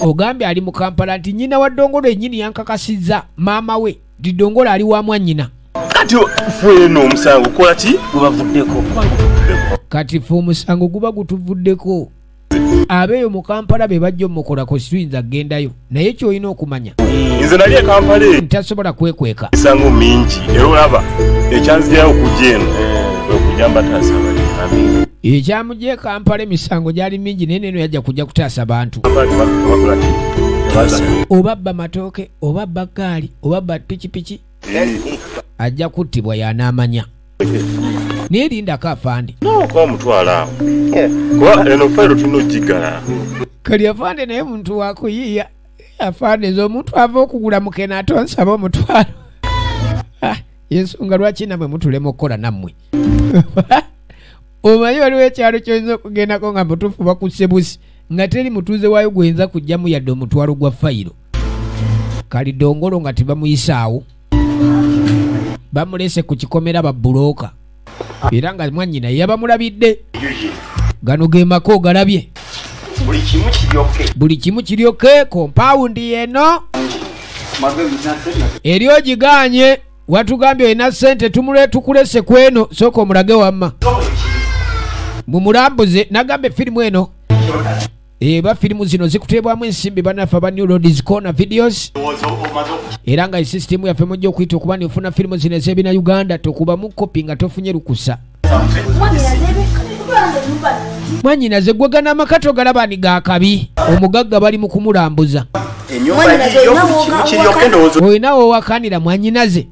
Speaker 1: ogambye ali mu Kampala nti nnyina wa Dongolo ennyini yankakasizza maama we nti Dongolo ali wa mwannyina
Speaker 6: kati fweeno omusango kola ki
Speaker 4: gubavuddeko
Speaker 1: kati fe omusango guba gutuvuddeko abeeyo mu Kampala be bajja omukolako siyinza kgendayo naye kyolina okumanya
Speaker 6: nze nali e Kampala
Speaker 1: ntasobola kwekweka
Speaker 6: misango mingi era olaba ekyanzirayo okujja eno okujja mbataasa bali
Speaker 1: ekyamujja e Kampala emisango gyali mingi naye neno yajja kujja kutaasa bantu oba bba matooke oba bba gaali oba bba pikipiki ajja kuttibwa y'anaamanya naye lindako afande
Speaker 6: nokuba omutwala awo kuba eno fayiro tulina ogiggala
Speaker 1: kali afande naye muntu wakuyiiya afande nze omuntu ava okugula mukene ate onsaba omutwalo yensonga lwaki namwe mutulema okukola nammwe omanyi waliwo ekyalo kyoyinza okugendako nga mutuufu bakusse busi nga teri mutuuze waayo gwenza kujjamu yadde omutwalo gwa fayiro kali Dongolo nga tebamuyisaawo bamulese ku kikomera babbulooka era nga mwannyina yabamulabidde gano ge mako galabye buli kimu kiryoke kompawundi yeno eri ogiganye watugambye olina ssente tukulese kweno sooka omulage wamma mumulambuze nagambe firimu eno eba firimu zino zikuteebwamu ensimbi banafe aba New Roads Corner Videos era nga isisitimu yaffe mujja okuyita okuba nifuna firimu zino ez'ebina Uganda tokubamu kopi nga tofunye lukusa mwanyinaze gwegana amakato galabani ga kabi omugagga bali mu kumulambuza olina wowakanira mwanyinaze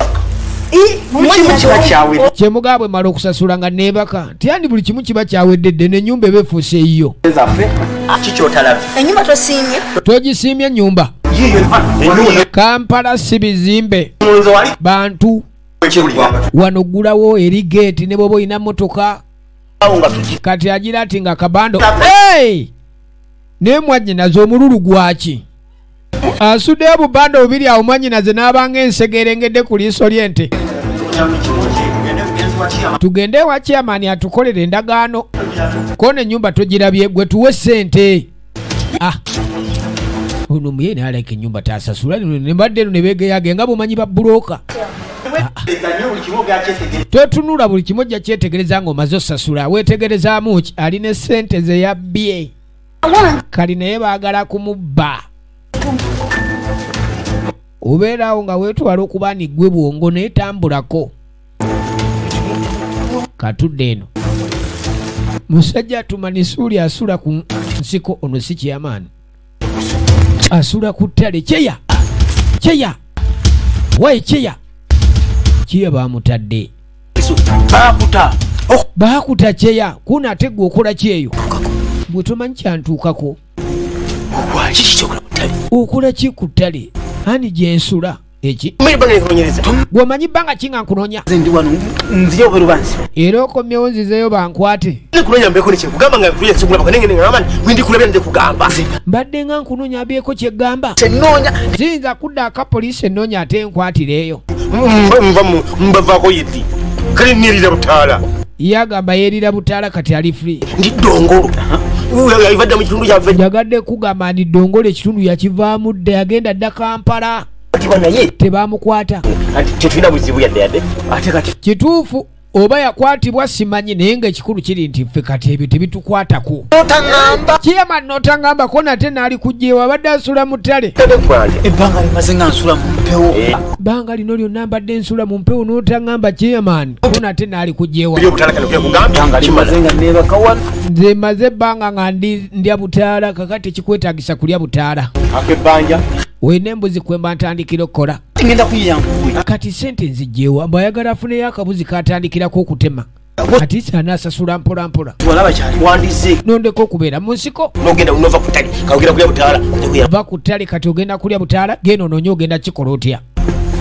Speaker 1: kyemugabwe mala okusasula nga neebaka tyandi buli kimu kiba kyaweddedde n'ennyumba eba efuuse eyiyo
Speaker 9: Enyumba tosiimye
Speaker 1: togisiimye ennyumba Kampala si bizimbe bantu wano gulawo eri geeti ne bwoba olina motoka kati agira ati nga kabando naye mwannyinaze omululu gwaki asuddeyo bubanda bubiri awo mwannyinaze n'abanga ensege erengedde ku liiso ly'ente tugende ewa chairman atukolere endagaano kona ennyumba togirabye gwe tuwe ssente ono muye naaleka ennyumba tasasula nembadde eno ne beegeyage nga bumanyi babbulooka totunula buli kimu ojja kyetegereza nga omaze osasula weetegerezaamu ki alina essente ze yabbye kali naye baagala kumubba obeeraawo nga weetwala okuba ni ggwe bwongo naye tambulako katudde eno musajja atumanisuuli asula ku nsiko ono si kyamaani asula ku ttale kyeya wayi kyeya bamutadde baakuta kyeya kuna ate gwe okola kyeyo bwe tomanyi kyantuukako okola ki ku ttale ani gyensula eki gwemanyi bbanga kinga nkunonya era okomyewo nzizeyo bankwate mbadde nga nkunonya abyeko kyeggamba ziyinza kudda akapoliisi ennoonya ate enkwatireeyo
Speaker 4: mbavaako yeddi kale nirira butaala
Speaker 1: yagamba yerira butaala kati ali free
Speaker 4: ndi Dongolo yavadde mu kitundu kyaffe
Speaker 1: njagadde kugamba ndi Dongolo ekitundu yakivaamu dde yagenda dda Kampala
Speaker 4: naye
Speaker 1: tebamukwata
Speaker 4: tetulina buzibu yadde ate kati
Speaker 1: kituufu oba yakwatibwa simanyi naye ng'ekikulu kiri nti ffe kati ebyo tebitukwatako. Chairman n'otangamba ko nate naali kujjeewo abadde asula mu ttale.
Speaker 4: Ebbanga limaze nga nsula mu mpewo.
Speaker 1: Bbanga lino lyonna mbadde nsula mu mpewo n'otangamba chairman ko nate naali kujjeewo. Nze maze ebbanga nga ndya butaala kakati kikwetaagisa kulya butaala.
Speaker 4: Akebbanja.
Speaker 1: Wena embuzi kwemba ntandikira okukola.
Speaker 4: Ngenda kuyiyankuye.
Speaker 1: Kati sente nzijjeewa mbayagala afuneyo akabuzi katandikirako okutema. Ati saana asasula mpola mpola.
Speaker 4: Walaba kyali wandize.
Speaker 1: Nondeko okubeera mu nsiko.
Speaker 4: Nogenda unova ku ttale kawogera kulya butaala.
Speaker 1: Ova ku ttale kati ogenda kulya butaala genda onoonye ogenda kikola otya.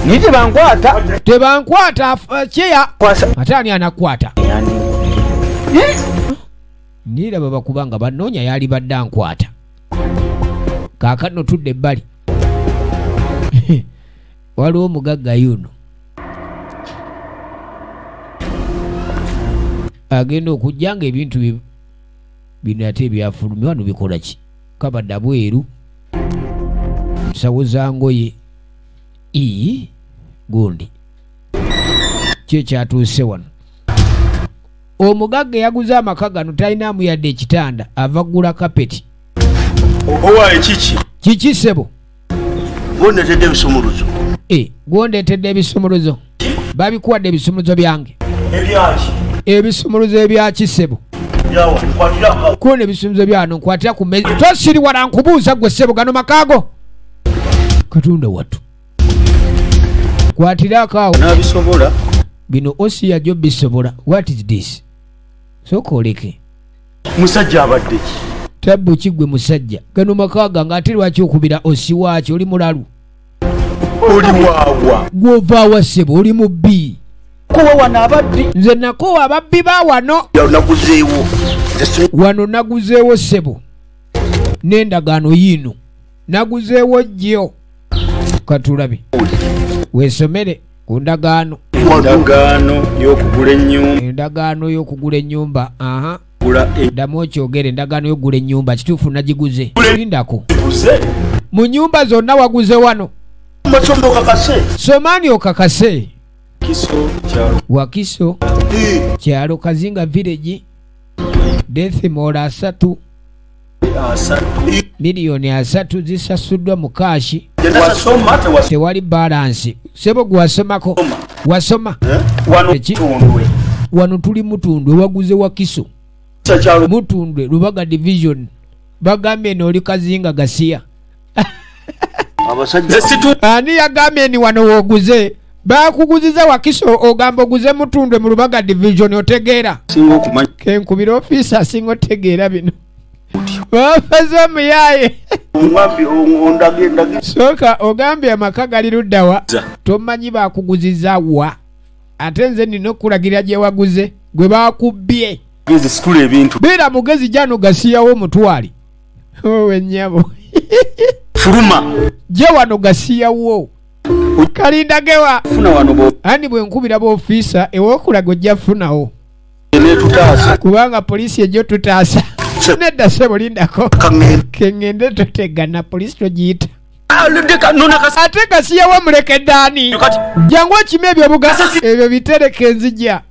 Speaker 4: Ni tebankwata.
Speaker 1: Tebankwata kyeya. Ate ani anakwata? Niraba bakubanga banoonya yali badde ankwata. Kaakano tudde ebbali. Waliwo omugagga yuno agenda okujja nga ebintu bino ate ebyafulumye wano bikola ki? Kabadde bweru nsawo za ngoye gundi kyekyatuuse wano. Omugagga yaguze amaka gano talinaamu yadde ekitanda ava gula kapeti.
Speaker 5: Owaye kiki
Speaker 1: sebo?
Speaker 5: Gondetedde ebisumuluzo.
Speaker 1: Gondetedde ebisumuluzo. Babikuwadde ebisumuluzo byange.
Speaker 5: Ebyaki?
Speaker 1: Ebisumuluzo ebyaki sebo?
Speaker 5: Yawa, nkwatira.
Speaker 1: Kuno ebisumuluzo byano nkwatira ku mezi. Tosiri wala nkubuuza gwe sebo gano makaago. Katonda wattu. Kwatira akaawo.
Speaker 5: Nabisobola.
Speaker 1: Bino osi yajo bisobola. What is this? Sooka oleke.
Speaker 5: Musajja abadde ki?
Speaker 1: Tabbu kigwe musajja. Gano makaaga ng'ate lwaki okubira osi waaki oli mulalu.
Speaker 5: Oli waawa.
Speaker 1: Gw'ovaawa sebo oli mubbi.
Speaker 4: Kowa wano abaddi.
Speaker 1: Nze nakoowa ababbi ba wano.
Speaker 5: Naguzeewo.
Speaker 1: Wano naguzeewo sebo. N'endagaano yiino. Naguzeewo jjo. Katulabe. Weesomere ku ndagaano.
Speaker 5: Endagaano y'okugula ennyumba.
Speaker 1: Endagaano y'okugula ennyumba. Ddamu okyogere endagaano y'okugula ennyumba kituufu nagiguze. Lindako. Mu nnyumba zonna waguze wano.
Speaker 5: Masombo kakase.
Speaker 1: Somani okakase.
Speaker 5: Kiso kyalo.
Speaker 1: Wakiso. Kyalo Kazinga village. Decimola 3. Miliyoni 3 zisasuddwa mu kaashi. Tewali balance. Sebo gwasomako. Wasoma. Wano tuli Mutundwe waguze Wakiso. Mutundwe Lubaga division. Bagambye n'oli Kazinga Gasiya. Ani yagambye ni wano woguze? Bakuguziza Wakiso ogamba oguze Mutundwe mu Lubaga division otegeera. Kenkubira ofisa singo tegeera bino. Bafaze muyaye. Soka ogambye amaka gali luddawa. Tomanyi bakuguziza wa. Ate nze nino kulagira gye waguze gwe bakubbye. Beera mugezi jano Gasiyawo mutwali. Owe nnyabo.
Speaker 5: Fuluma.
Speaker 1: Je wano Gasiyawo. Kalinda gewa.
Speaker 4: Funa wano bo.
Speaker 1: Ani bwe nkubira bo ofisa ewokulaga ojja funawo. Kubanga polisi ejo tutaasa. Nedda sebo lindako. Kengende totegana polisi togiyita. Ate Gasiyawo mulekeddaani. Jangu okime ebyo bugasa ebyo bitereke enzija.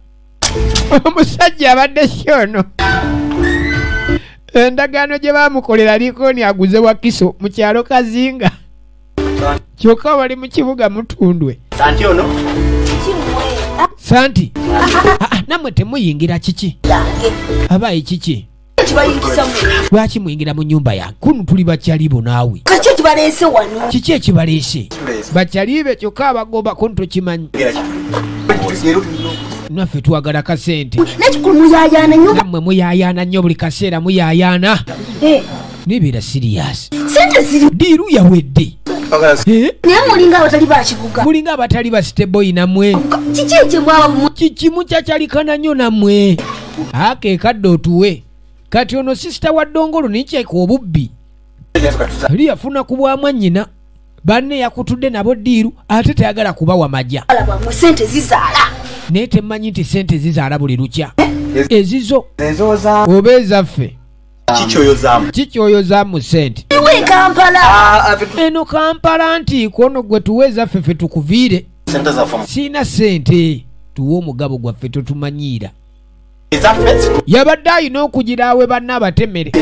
Speaker 1: Omusajja abadde kyono. Endagaano gye baamukolera Likoni aguze Wakiso mu kyalo Kazinga. Kyokka bali mu kibuga Mutundwe.
Speaker 5: Santi ono?
Speaker 1: Santi. Namwe temuyingira kiki? Abayi kiki? Lwaki muyingira mu nnyumba yange? Kuno tuli bakyalibo naawe.
Speaker 9: Kaki ekibaleese wano?
Speaker 1: Kiki ekibaleese? Bakyalibe kyokka abagomba kuno tokimanyi. Naffe twagala kasente.
Speaker 9: Nekikulu muyayaana nnyo.
Speaker 1: Nammwe muyayaana nnyo buli kaseera muyayaana. Nibeera serious.
Speaker 9: Sente ziri.
Speaker 1: Diiru yawedde.
Speaker 9: Naye mulinga abatali bakibuga.
Speaker 1: Mulinga abatali ba stable namwe.
Speaker 9: Kiki ekyo mwaba mu.
Speaker 1: Kiki mukyakyalikana nnyo namwe. Ake kadde otuwe. Kati ono sister wa Dongolo nikyeka obubbi. Ali yafuna ku bwa nnyina. Banne yakutudde nabo Diiru ate tayagala kubawa majja.
Speaker 9: Alaba sente zizaala.
Speaker 1: Naye temanyi nti sente zizaala buli lukya. Ezizo. Oba ezaffe. Kikyoyozaamu sente.
Speaker 9: Iwe Kampala.
Speaker 1: Eno Kampala nti kono gwe tuweza ffe tukuviire. Sina sente. tuwe omugabo gwaffe totumanyiira yabadde ayina okugiraawe banna abatemere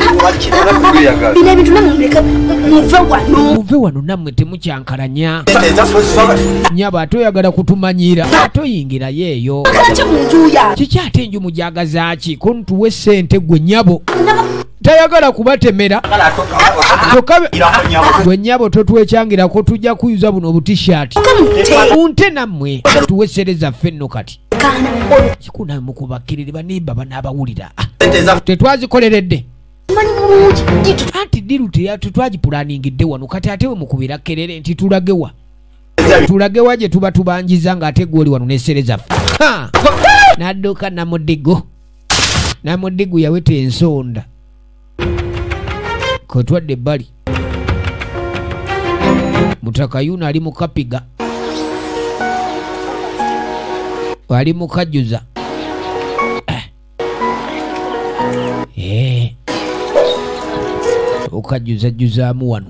Speaker 9: bino ebintu namuleka
Speaker 1: muve wano nammwe temukyankalanya nyaba ate oyagala kutumanyiira atoyingirayo eyo
Speaker 9: kaki munjuya
Speaker 1: kiki ate enju mujagazaaki ko ntuwe ssente gwe nyabo tayagala kubatemera gwe nyabo totwekyangirako tujja kuyuza buno obutishaati unte nammwe tuwe sere zaffe nno kati kikunawe mukubakkirire banimba banaabawulira tetwazikoleredde anti diru tetwagipulaaningidde wano kati ate we mukubira kerere nti tulagewa tulagewa gye tuba tubanjiza ng'ate gwoli wano n'essere zaffe n'adduka namudigo yaweta ensonda kotwadde ebbali mutaka yuno ali mu kapiga ali mu kajjuza okajjuzajjuzaamu wano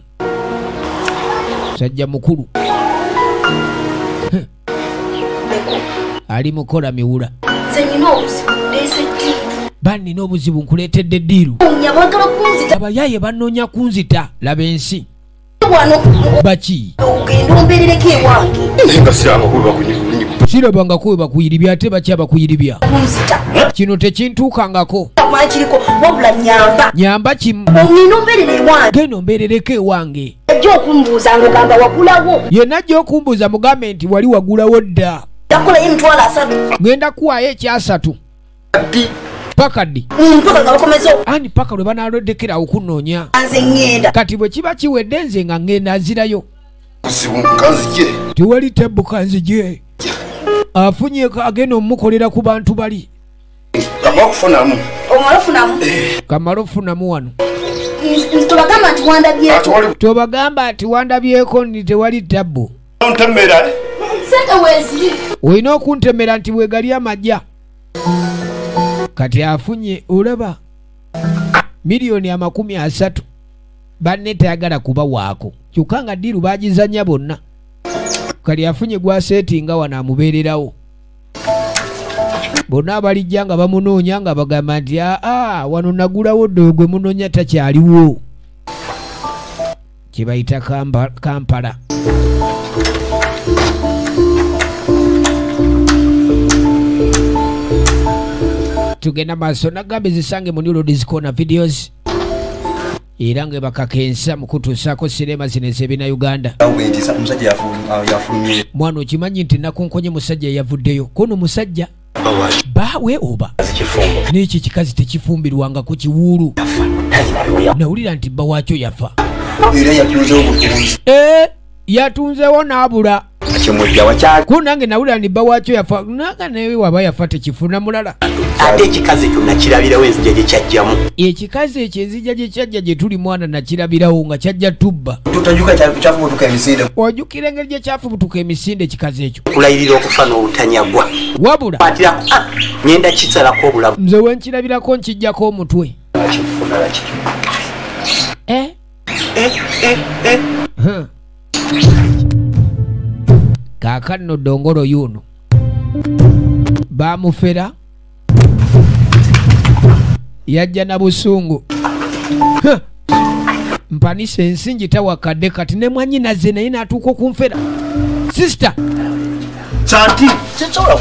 Speaker 1: sajja mukulu ali mukola miwula bannina obuzibu nkuleetedde ddiiru abayaaye bannoonya kunzita laba ensi baki sirabangako we bakuyiribya ate baki abakuyiribya kino tekintuukangako nyamba kimu genda ombeerereko ewange yenna ajja okumbuuza mugambe nti wali wagulawo dda ngenda kuwaayo ekyasatu paka ddi ani paka lwe banaloddekerawo kunoonya kati bwe kiba kiwedde nze nga ngenda nzirayo tewali tebbuka nzije afunye agenda omukolera ku bantu bali kamala ofunamu wano tobagamba nti wandabyeko nti tewali tabbu olina okuntemera nti bwegali amajja kati afunye olaba miliyoni 30 banne tayagala kuba waako kyokka nga ddiiru bagizanya bonna kali afunye gwaseetinga wano amubeererawo bonna abalijja nga bamunoonya nga bagamba nti wano nagulawo ddoyo gwe munoonya takyaliwo kyebayita Kampala tugenda maaso nagambe zisange mu New Roads Corner videos era nga bakakensa mukutuusaako sinema zino ez'ebina Uganda mwana okimanyi nti nakonkonye musajja yavuddeyo kono musajja bawe oba n'eki kikazi tekifumbirwanga ku kiwuulu nawulira nti bba waakyo yafa yatunzewo n'abula kunange nawulira nti bba waakyo yafa nanga naye waba yafa tekifuna mulala
Speaker 4: ate ekikazi ekyo nakirabirawo enzija gye kyajjamu
Speaker 1: ekikazi ekyo enzija gye kyajja gye tuli mwana nakirabirawo nga kyajja tubba ojjukira engeri gye kyafubutuka emisinde ekikazi ekyo
Speaker 4: kulayirira okufa n'obutanyagwa
Speaker 1: wabula
Speaker 4: ngenda kisalako obulabu
Speaker 1: nze wenkirabirako nkijjako omutwe kaakano dongolo yuno bamufera yajja na busungu mpanisa ensingi tawakadde kati ne mwanyinaze naye naatuuka okunfera sister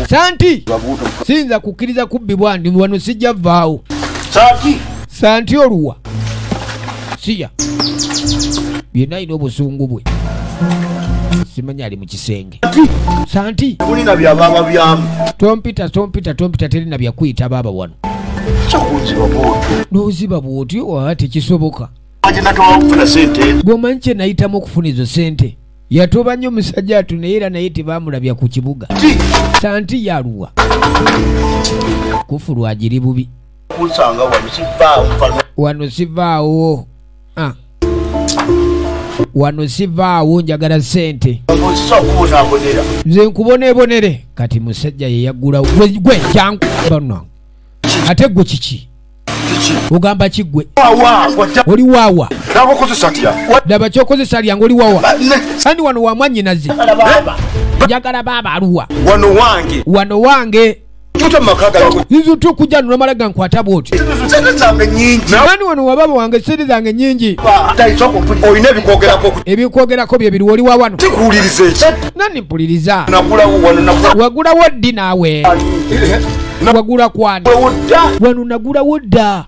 Speaker 1: santi siyinza kukkiriza kubbibwa ndi wano sijja vaawo santi oluwa siya yenna alina obusungu bwe simanyi ali mu kisenge santi tompita terina byakuyita baaba wano n'oziba bw'otyo tekisoboka gwomanyi kye nayitamu okufuna ezo sente yatoba nnyo omusajja atunaye era naye tebamulabya ku kibuga santi yaluwa kufulu agiri bubi wano sivaawo wano sivaawo njagala sente nze nkuboneebonere kati musajja ye yaggulawo gwe kyanku bano ate gwe kiki ogamba kigwe
Speaker 4: wawa
Speaker 1: oli waawa
Speaker 4: nabakozesa atya
Speaker 1: daba kyokozesa lyange oli waawa sandi wano wa mwannyinaze njagala baaba aluwa
Speaker 4: wano wange tuta makaga
Speaker 1: izo tukujja nomalaga nkwata bwoti
Speaker 4: sente zange nyingi
Speaker 1: nani wano wababa wange sente zange nyingi
Speaker 4: oyina
Speaker 1: ebikwogerako bye biri oli wa wano
Speaker 4: tikuwuliriza eki
Speaker 1: nani mpuliriza
Speaker 4: nagulawo wano
Speaker 1: wagulawo ddi naawe wagula kwani wano nagulawo dda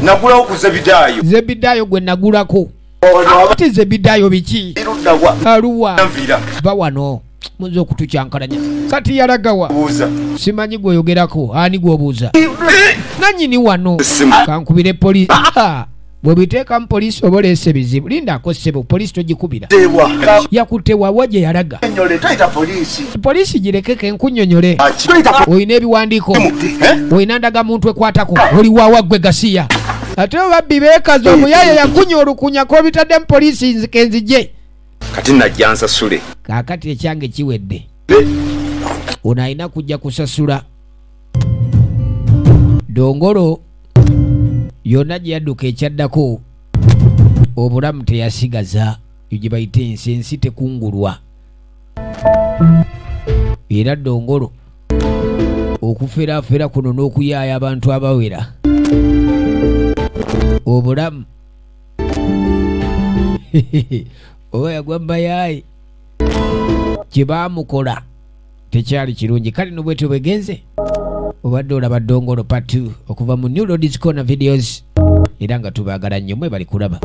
Speaker 4: nagulawo ku Zebidayo
Speaker 1: Zebidayo gwe nagulako ati Zebidayo biki aluwa ba wano muze okutukyankalanya kati yalagawa simanyi gweyogerako ani gwobuuza nanyini wano kankubire polisi bwe biteekamu polisi oba oleese bizibu lindako ssebo polisi togikubira yakutte wawa gye yalaga polisi girekeke nkunyonyole oyina ebiwandiiko oyina ndagamuntu ekwatako oli wawa gwe gasiya ate obabbi beekazi omuyaya yakunya olukunyako bitaddemu polisi nzije
Speaker 4: kati najja nsasule
Speaker 1: kaakati ekyange kiwedde ono alina kujja kusasula dongolo yonna gye yadduka ekyaddako obulamu teyasigaza gye bayite ensi tekungulwa era dongolo okuferaafera kuno n'okuyaaya abantu abawera obulamu oba yagwa mbayaayi kye baamukola tekyali kirungi kale nobwetyo bwegenze obadde olaba dongolo part 2 okuva mu New Roads Corner videos era nga tubaagala nnyo mwe bali kulaba